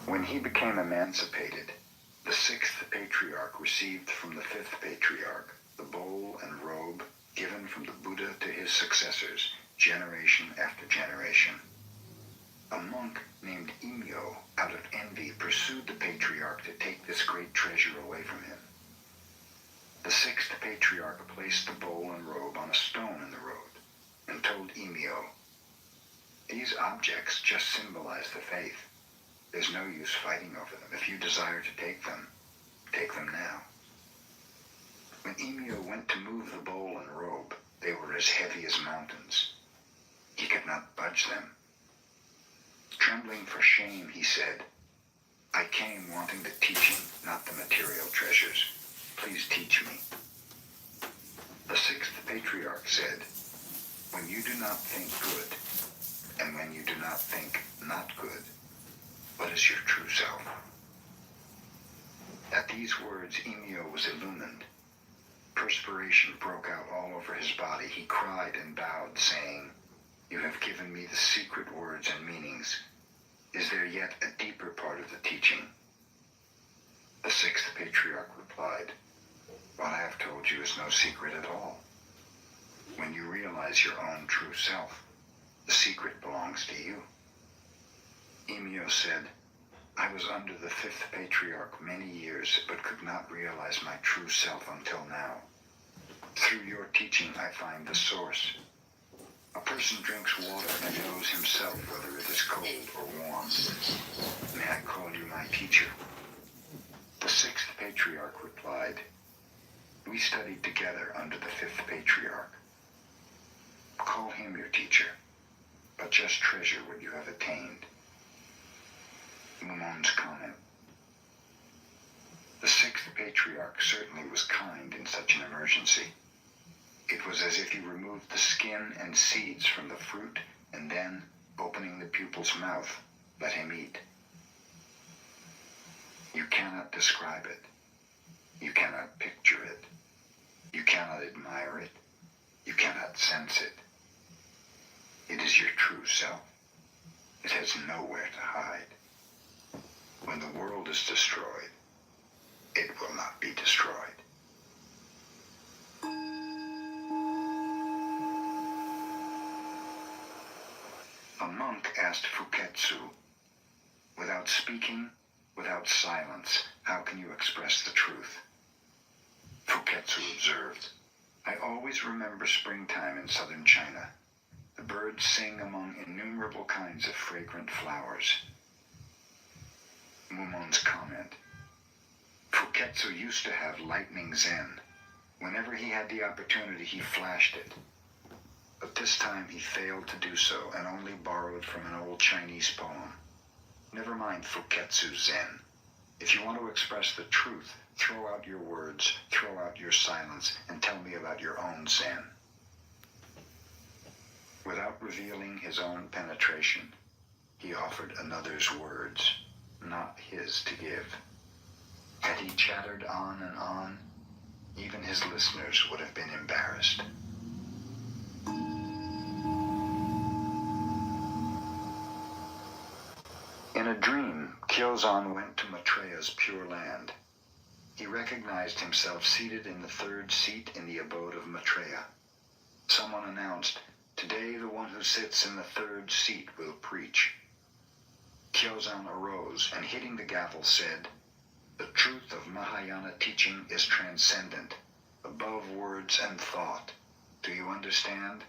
When he became emancipated, the 6th patriarch received from the 5th patriarch the bowl and robe given from the Buddha to his successors, generation after generation. A monk named Imyo, out of envy, pursued the patriarch to take this great treasure away from him. The sixth patriarch placed the bowl and robe on a stone in the road and told Emio, "These objects just symbolize the faith. There's no use fighting over them. If you desire to take them now." When Emio went to move the bowl and robe, they were as heavy as mountains. He could not budge them. Trembling for shame, he said, "I came wanting the teaching, not the material treasures. Please teach me." The sixth patriarch said, "When you do not think good, and when you do not think not good, what is your true self?" At these words, Emio was illumined. Perspiration broke out all over his body. He cried and bowed, saying, "You have given me the secret words and meanings. Is there yet a deeper part of the teaching?" The sixth patriarch replied, "What I have told you is no secret at all. When you realize your own true self, the secret belongs to you." Emio said, "I was under the fifth patriarch many years, but could not realize my true self until now. Through your teaching, I find the source. A person drinks water and knows himself whether it is cold or warm. May I call you my teacher?" The sixth patriarch replied, "We studied together under the fifth patriarch. Call him your teacher, but just treasure what you have attained." Mumon's comment. The sixth patriarch certainly was kind in such an emergency. It was as if he removed the skin and seeds from the fruit and then, opening the pupil's mouth, let him eat. You cannot describe it. You cannot picture it. You cannot admire it. You cannot sense it. It is your true self. It has nowhere to hide. When the world is destroyed, it will not be destroyed. A monk asked Fuketsu, "Without speaking, without silence, how can you express the truth?" Fuketsu observed, "I always remember springtime in southern China. The birds sing among innumerable kinds of fragrant flowers." Mumon's comment. Fuketsu used to have lightning zen. Whenever he had the opportunity, he flashed it. But this time he failed to do so and only borrowed from an old Chinese poem. Never mind Fuketsu zen. If you want to express the truth, throw out your words, throw out your silence, and tell me about your own zen. Without revealing his own penetration, he offered another's words, not his to give. Had he chattered on and on, even his listeners would have been embarrassed. In a dream, Kyozan went to Maitreya's Pure Land. He recognized himself seated in the third seat in the abode of Maitreya. Someone announced, "Today the one who sits in the third seat will preach." Kyozan arose and, hitting the gavel, said, "The truth of Mahayana teaching is transcendent, above words and thought. Do you understand?"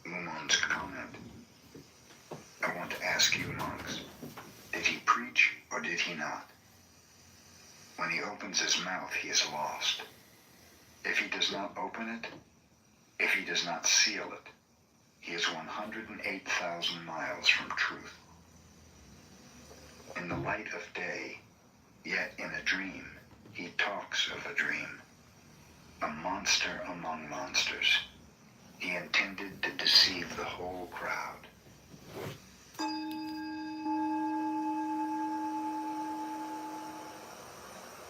Mumon's comment. "I want to ask you, monks, did he preach or did he not? When he opens his mouth, he is lost. If he does not open it, if he does not seal it, he is 108,000 miles from truth. In the light of day, yet in a dream, he talks of a dream. A monster among monsters. He intended to deceive the whole crowd."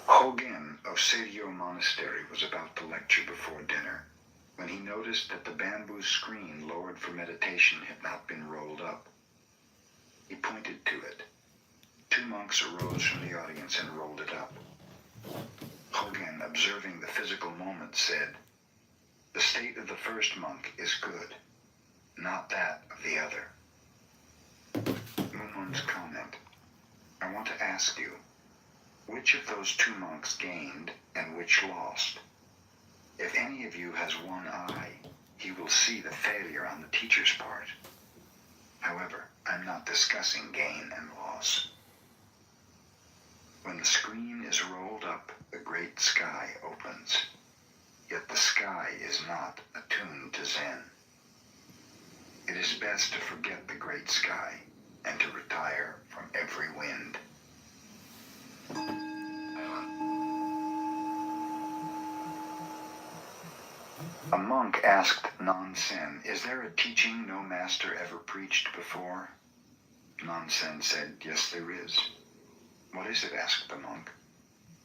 Hogen of Seiryo Monastery was about to lecture before dinner when he noticed that the bamboo screen lowered for meditation had not been rolled up. He pointed to it. 2 monks arose from the audience and rolled it up. Hogen, observing the physical moment, said, "The state of the first monk is good, not that of the other." Mumon's comment. "I want to ask you, Which of those two monks gained and which lost? If any of you has one eye, he will see the failure on the teacher's part. However, I'm not discussing gain and loss. When the screen is rolled up, the great sky opens. Yet the sky is not attuned to Zen. It is best to forget the great sky and to retire from every wind. A monk asked Nansen, "Is there a teaching no master ever preached before?" Nansen said, "Yes, there is." "What is it?" asked the monk.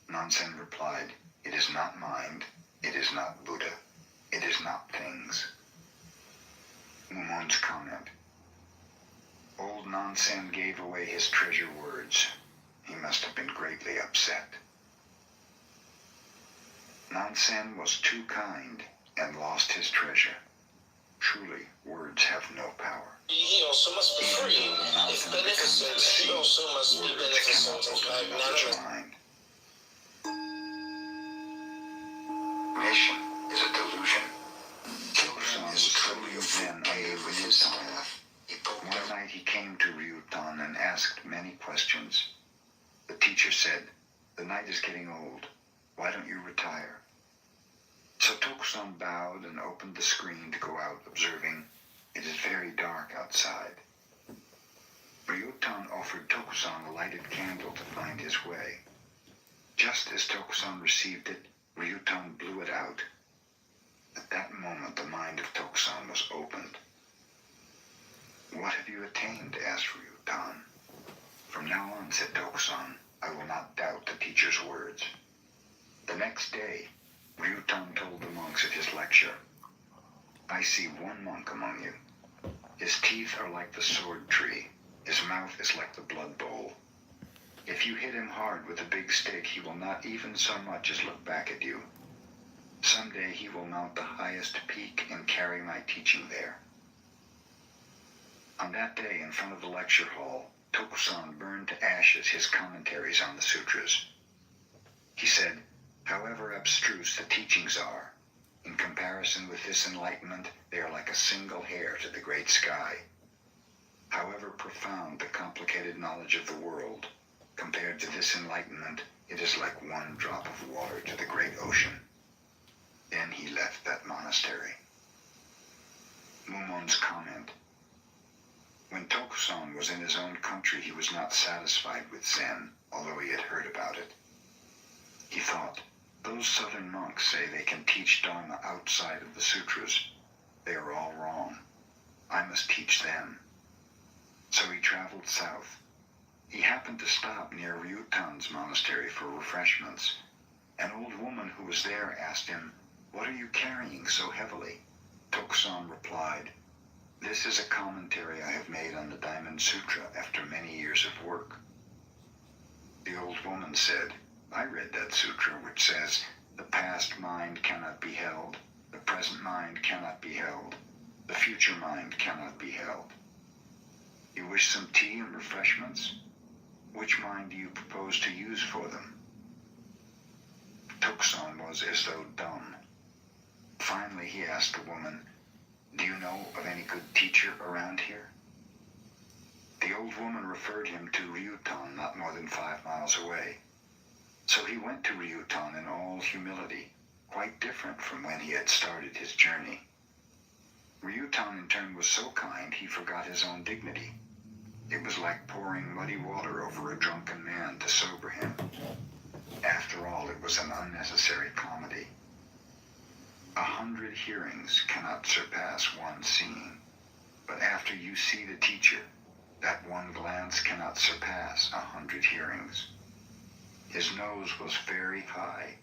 Nansen replied, "It is not mind, it is not Buddha, it is not things." Mumon's comment. Old Nansen gave away his treasure words. He must have been greatly upset. Nansen was too kind and lost his treasure. Truly, words have no power. He also must be free. If beneficent, he also must be beneficent and magnanimous. Mission is a delusion. Kitover is truly a Zen with his staff. One night he came to Ryutan and asked many questions. The teacher said, "The night is getting old. Why don't you retire?" So Tokusan bowed and opened the screen to go out, observing, "It is very dark outside." Ryutan offered Tokusan a lighted candle to find his way. Just as Tokusan received it, Ryutan blew it out. At that moment, the mind of Tokusan was opened. "What have you attained?" asked Ryutan. "From now on," said Tokusan, "I will not doubt the teacher's words." The next day, Ryutan told the monks at his lecture, "I see one monk among you. His teeth are like the sword tree. His mouth is like the blood bowl. If you hit him hard with a big stick, he will not even so much as look back at you. Someday he will mount the highest peak and carry my teaching there." On that day, in front of the lecture hall, Tokusan burned to ashes his commentaries on the sutras. He said, "However abstruse the teachings are, in comparison with this enlightenment, they are like a single hair to the great sky. However profound the complicated knowledge of the world, compared to this enlightenment, it is like one drop of water to the great ocean." Then he left that monastery. Mumon's comment. When Tokusan was in his own country, he was not satisfied with Zen, although he had heard about it. He thought, "Those southern monks say they can teach Dharma outside of the sutras. They are all wrong. I must teach them." So he traveled south. He happened to stop near Ryutan's monastery for refreshments. An old woman who was there asked him, "What are you carrying so heavily?" Tokusan replied, "This is a commentary I have made on the Diamond Sutra after many years of work." The old woman said, "I read that sutra which says, the past mind cannot be held, the present mind cannot be held, the future mind cannot be held. You wish some tea and refreshments? Which mind do you propose to use for them?" Tokusan was as though dumb. Finally, he asked the woman, "Do you know of any good teacher around here?" The old woman referred him to Ryutan, not more than 5 miles away. So he went to Ryutan in all humility, quite different from when he had started his journey. Ryutan in turn was so kind he forgot his own dignity. It was like pouring muddy water over a drunken man to sober him. After all, it was an unnecessary comedy. 100 hearings cannot surpass one seeing, but after you see the teacher, that one glance cannot surpass 100 hearings. His nose was very high,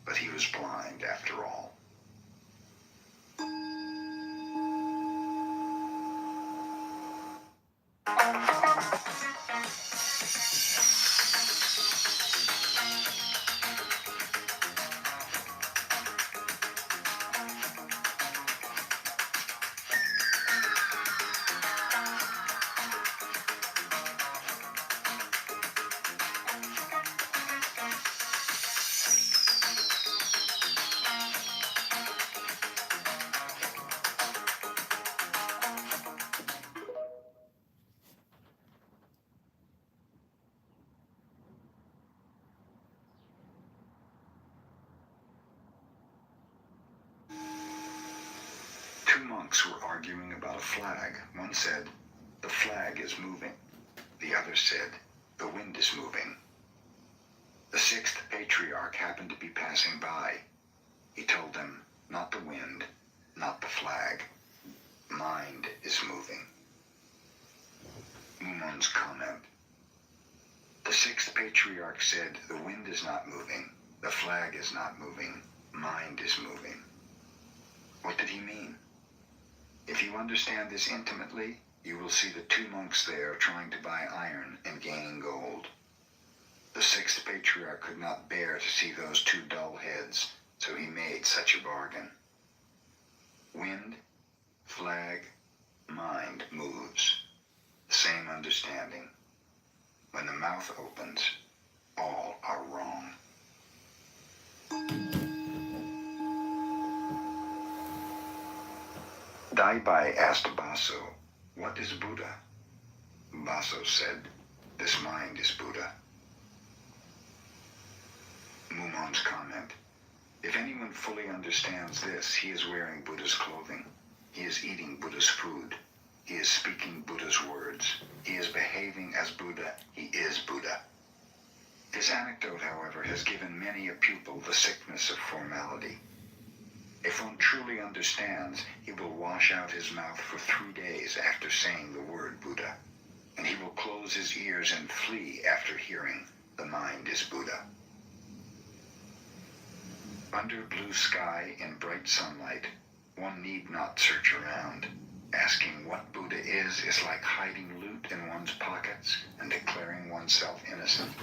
but he was blind after all. Two monks were arguing about a flag. One said, "The flag is moving." The other said, "The wind is moving." The sixth patriarch happened to be passing by. He told them, "Not the wind, not the flag. Mind is moving." Mumon's comment. The sixth patriarch said, "The wind is not moving, the flag is not moving, mind is moving." What did he mean? If you understand this intimately, you will see the two monks there trying to buy iron and gaining gold. The sixth patriarch could not bear to see those two dull heads, so he made such a bargain. Wind, flag, mind moves. Same understanding. When the mouth opens, all are wrong. Daibai asked Baso, "What is Buddha?" Baso said, "This mind is Buddha." Mumon's comment. If anyone fully understands this, he is wearing Buddha's clothing. He is eating Buddha's food. He is speaking Buddha's words. He is behaving as Buddha. He is Buddha. This anecdote, however, has given many a pupil the sickness of formality. If one truly understands, he will wash out his mouth for 3 days after saying the word Buddha, and he will close his ears and flee after hearing the mind is Buddha. Under blue sky in bright sunlight, one need not search around. Asking what Buddha is like hiding loot in one's pockets and declaring oneself innocent.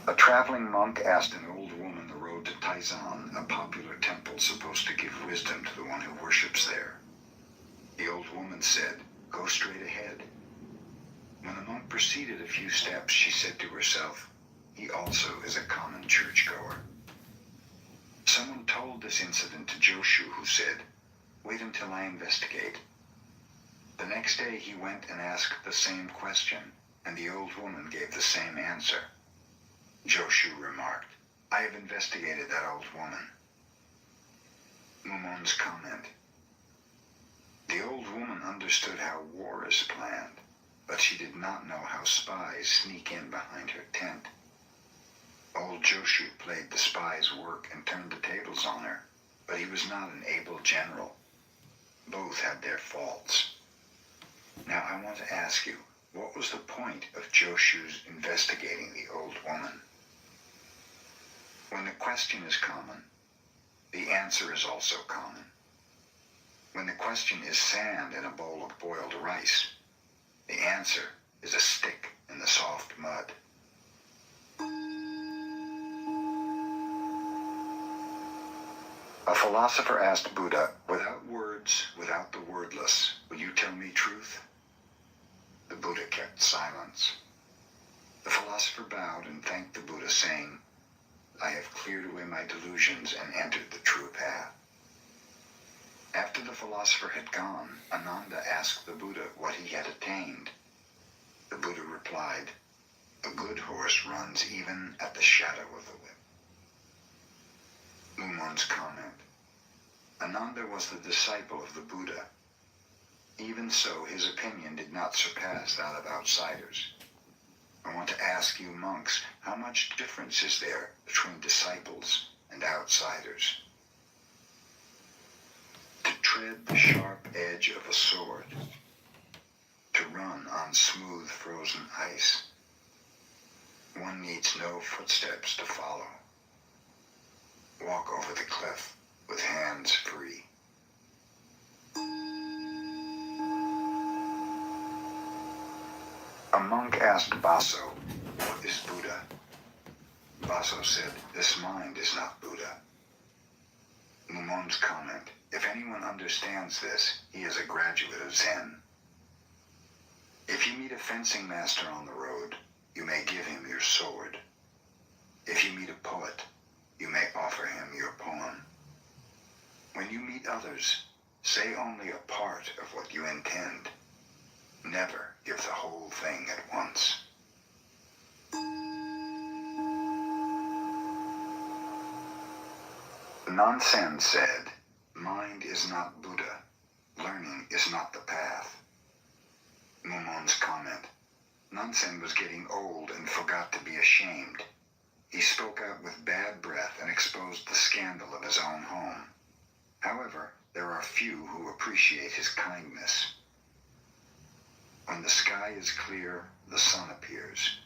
A traveling monk asked an old woman the road to Taizan, a popular temple supposed to give wisdom to the one who worships there. The old woman said, "Go straight ahead." When the monk proceeded a few steps, she said to herself, "He also is a common churchgoer." Someone told this incident to Joshu, who said, "Wait until I investigate." The next day he went and asked the same question, and the old woman gave the same answer. Joshu remarked, "I have investigated that old woman." Mumon's comment. The old woman understood how war is planned, but she did not know how spies sneak in behind her tent. Old Joshu played the spy's work and turned the tables on her, but he was not an able general. Both had their faults. Now I want to ask you, what was the point of Joshu's investigating the old woman? When the question is common, the answer is also common. When the question is sand in a bowl of boiled rice, the answer is a stick in the soft mud. A philosopher asked Buddha, "Without words, without the wordless, will you tell me truth?" The Buddha kept silence. The philosopher bowed and thanked the Buddha, saying, "I have cleared away my delusions and entered the true path." After the philosopher had gone, Ananda asked the Buddha what he had attained. The Buddha replied, "A good horse runs even at the shadow of the whip." Mumon's comment. Ananda was the disciple of the Buddha. Even so, his opinion did not surpass that of outsiders. I want to ask you monks, how much difference is there between disciples and outsiders? To tread the sharp edge of a sword, to run on smooth frozen ice, one needs no footsteps to follow. Walk over the cliff with hands free. A monk asked Baso, "What is Buddha?" Baso said, "This mind is not Buddha." Mumon's comment. If anyone understands this, he is a graduate of Zen. If you meet a fencing master on the road, you may give him your sword. If you meet a poet, you may offer him your poem. When you meet others, say only a part of what you intend. Never give the whole thing at once. Nansen said, "Mind is not Buddha. Learning is not the path." Mumon's comment. Nansen was getting old and forgot to be ashamed. He spoke out with bad breath and exposed the scandal of his own home. However, there are few who appreciate his kindness. When the sky is clear, the sun appears.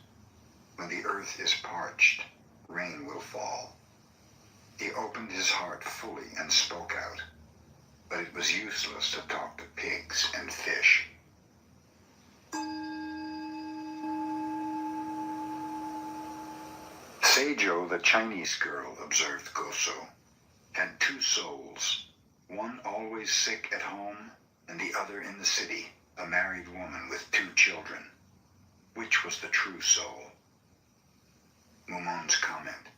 When the earth is parched, rain will fall. He opened his heart fully and spoke out, but it was useless to talk to pigs and fish. Seijo, the Chinese girl, observed Goso, had two souls, one always sick at home and the other in the city, a married woman with 2 children. Which was the true soul? Mumon's comment.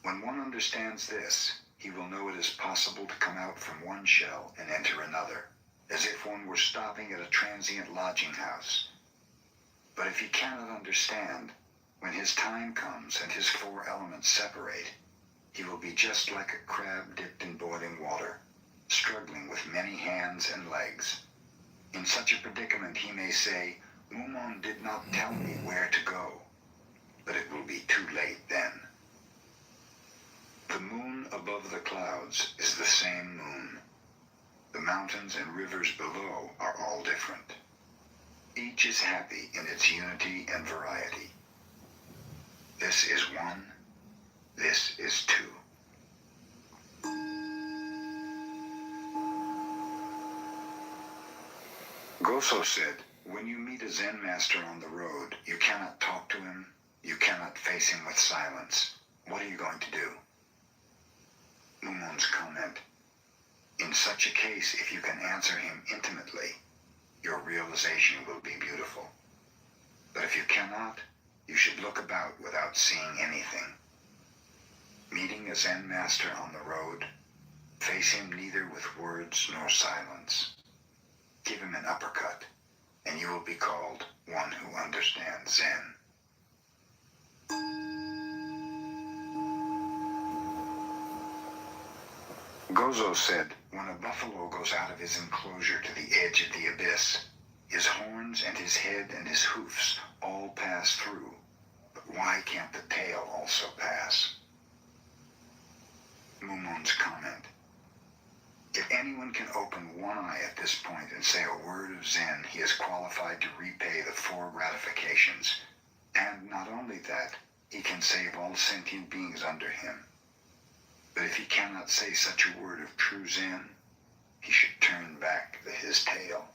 When one understands this, he will know it is possible to come out from one shell and enter another, as if one were stopping at a transient lodging house. But if he cannot understand, when his time comes and his 4 elements separate, he will be just like a crab dipped in boiling water, struggling with many hands and legs. In such a predicament he may say, "Mumon did not tell me where to go," but it will be too late then. The moon above the clouds is the same moon. The mountains and rivers below are all different. Each is happy in its unity and variety. This is one, this is two. Goso said, when you meet a Zen master on the road, you cannot talk to him, you cannot face him with silence. What are you going to do? Mumon's comment. In such a case, if you can answer him intimately, your realization will be beautiful. But if you cannot, you should look about without seeing anything. Meeting a Zen master on the road, face him neither with words nor silence. Give him an uppercut, and you will be called one who understands Zen. Gozo said, when a buffalo goes out of his enclosure to the edge of the abyss, his horns and his head and his hoofs all pass through, but why can't the tail also pass? Mumon's comment. If anyone can open one eye at this point and say a word of Zen, he is qualified to repay the 4 gratifications. And not only that, he can save all sentient beings under him. But if he cannot say such a word of true Zen, he should turn back his tail.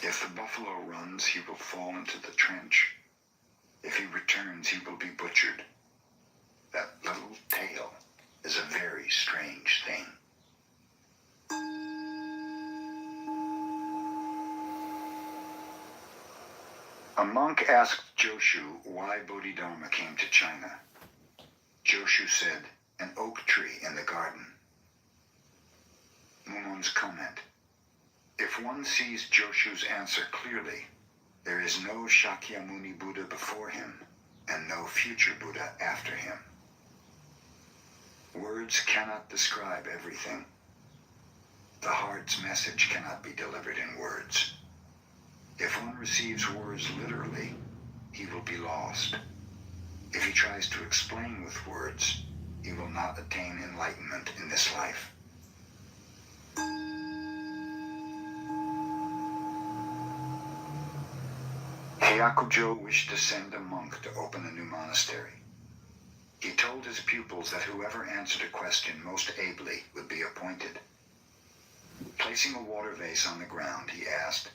If the buffalo runs, he will fall into the trench. If he returns, he will be butchered. That little tail is a very strange thing. A monk asked Joshu why Bodhidharma came to China. Joshu said, an oak tree in the garden. Mumon's comment. If one sees Joshu's answer clearly, there is no Shakyamuni Buddha before him, and no future Buddha after him. Words cannot describe everything. The heart's message cannot be delivered in words. If one receives words literally, he will be lost. If he tries to explain with words, he will not attain enlightenment in this life. Hyakujo wished to send a monk to open a new monastery. He told his pupils that whoever answered a question most ably would be appointed. Placing a water vase on the ground, he asked,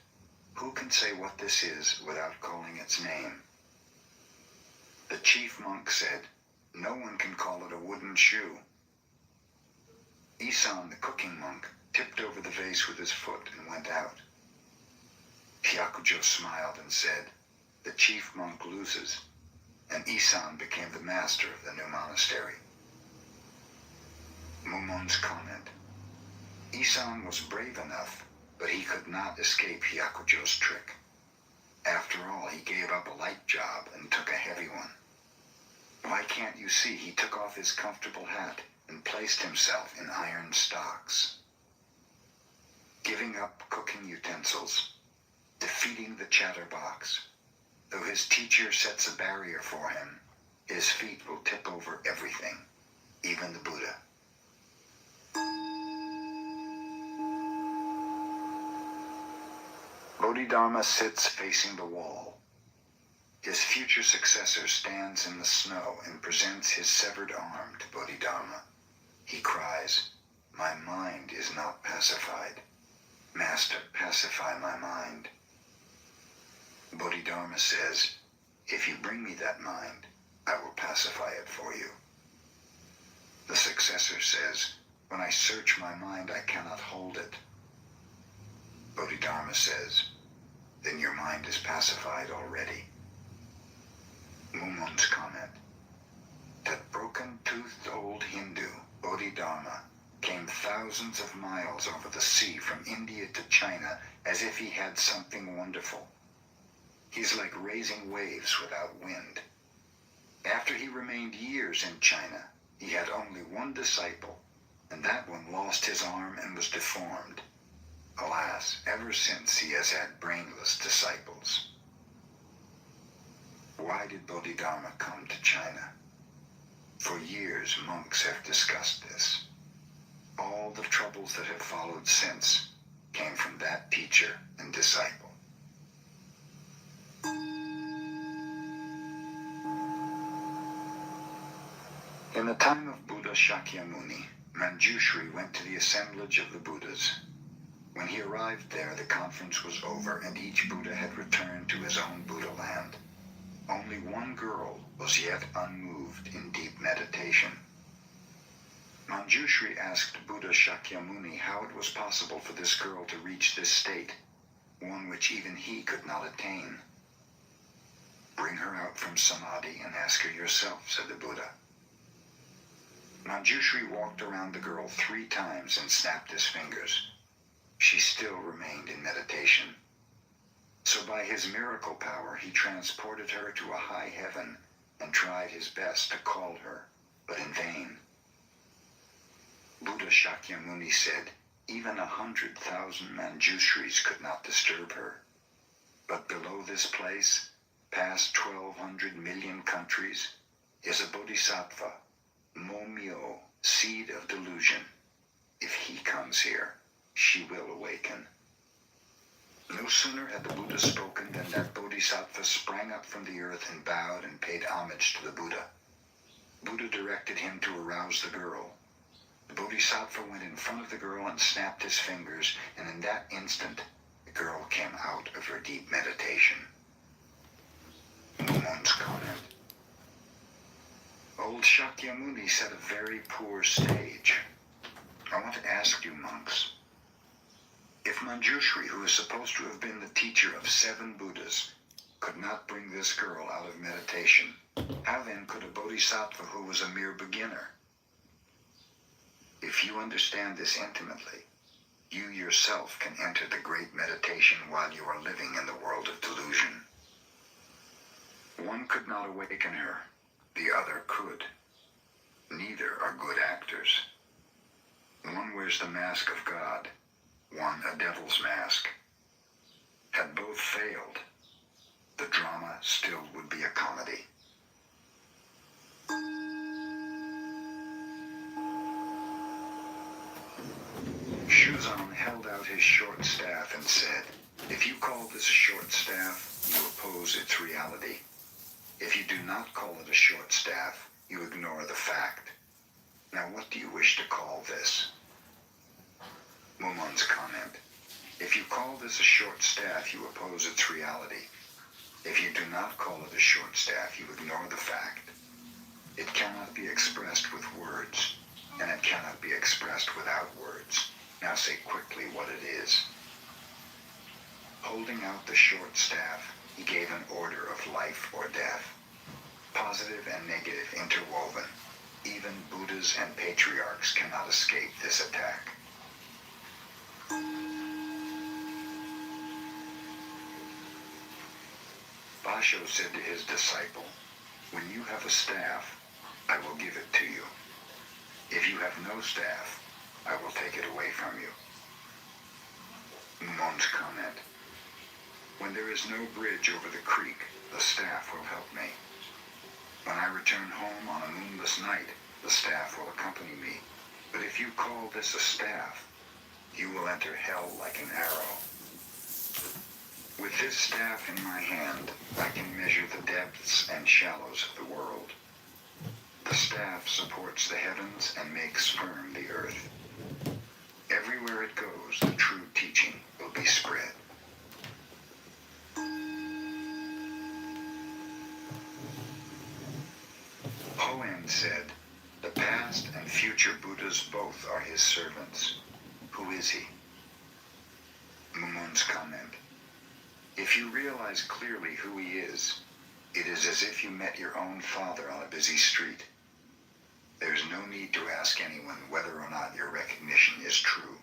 "Who can say what this is without calling its name?" The chief monk said, "No one can call it a wooden shoe." Isan, the cooking monk, tipped over the vase with his foot and went out. Hyakujo smiled and said, "The chief monk loses," and Isan became the master of the new monastery. Mumon's comment. Isan was brave enough, but he could not escape Hyakujo's trick. After all, he gave up a light job and took a heavy one. Why can't you see he took off his comfortable hat and placed himself in iron stocks? Giving up cooking utensils, defeating the chatterbox. Though his teacher sets a barrier for him, his feet will tip over everything, even the Buddha. Bodhidharma sits facing the wall. His future successor stands in the snow and presents his severed arm to Bodhidharma. He cries, "My mind is not pacified. Master, pacify my mind." Bodhidharma says, "If you bring me that mind, I will pacify it for you." The successor says, "When I search my mind, I cannot hold it." Bodhidharma says, "Then your mind is pacified already." Mumon's comment. That broken-toothed old Hindu, Bodhidharma, came thousands of miles over the sea from India to China as if he had something wonderful. He's like raising waves without wind. After he remained years in China, he had only one disciple, and that one lost his arm and was deformed. Alas, ever since he has had brainless disciples. Why did Bodhidharma come to China? For years, monks have discussed this. All the troubles that have followed since came from that teacher and disciple. In the time of Buddha Shakyamuni, Manjushri went to the assemblage of the Buddhas. When he arrived there, the conference was over and each Buddha had returned to his own Buddha land. Only one girl was yet unmoved in deep meditation. Manjushri asked Buddha Shakyamuni how it was possible for this girl to reach this state, one which even he could not attain. "Bring her out from samadhi and ask her yourself," said the Buddha. Manjushri walked around the girl 3 times and snapped his fingers. She still remained in meditation. So by his miracle power, he transported her to a high heaven and tried his best to call her, but in vain. Buddha Shakyamuni said, even 100,000 Manjushris could not disturb her. But below this place, past 1,200 million countries, is a bodhisattva, Momyo, seed of delusion. If he comes here, she will awaken. No sooner had the Buddha spoken than that bodhisattva sprang up from the earth and bowed and paid homage to the Buddha. Buddha directed him to arouse the girl. The bodhisattva went in front of the girl and snapped his fingers, and in that instant, the girl came out of her deep meditation. Mumon's comment. Old Shakyamuni set a very poor stage. I want to ask you, monks, if Manjushri, who is supposed to have been the teacher of 7 Buddhas, could not bring this girl out of meditation, how then could a bodhisattva who was a mere beginner? If you understand this intimately, you yourself can enter the great meditation while you are living in the world of delusion. One could not awaken her, the other could. Neither are good actors. One wears the mask of God, one a devil's mask. Had both failed, the drama still would be a comedy. Shuzan held out his short staff and said, "If you call this a short staff, you oppose its reality. If you do not call it a short staff, you ignore the fact. Now what do you wish to call this?" Mumon's comment, "If you call this a short staff, you oppose its reality. If you do not call it a short staff, you ignore the fact. It cannot be expressed with words, and it cannot be expressed without words. Now say quickly what it is." Holding out the short staff, he gave an order of life or death. Positive and negative interwoven. Even Buddhas and patriarchs cannot escape this attack. Basho said to his disciple, "When you have a staff, I will give it to you. If you have no staff, I will take it away from you." Mumon's comment, "When there is no bridge over the creek, the staff will help me. When I return home on a moonless night, the staff will accompany me. But if you call this a staff, you will enter hell like an arrow. With this staff in my hand, I can measure the depths and shallows of the world. The staff supports the heavens and makes firm the earth. Everywhere it goes, the true teaching will be spread." Hoen said, "The past and future Buddhas both are his servants. Who is he?" Mumon's comment, "If you realize clearly who he is, it is as if you met your own father on a busy street. There is no need to ask anyone whether or not your recognition is true.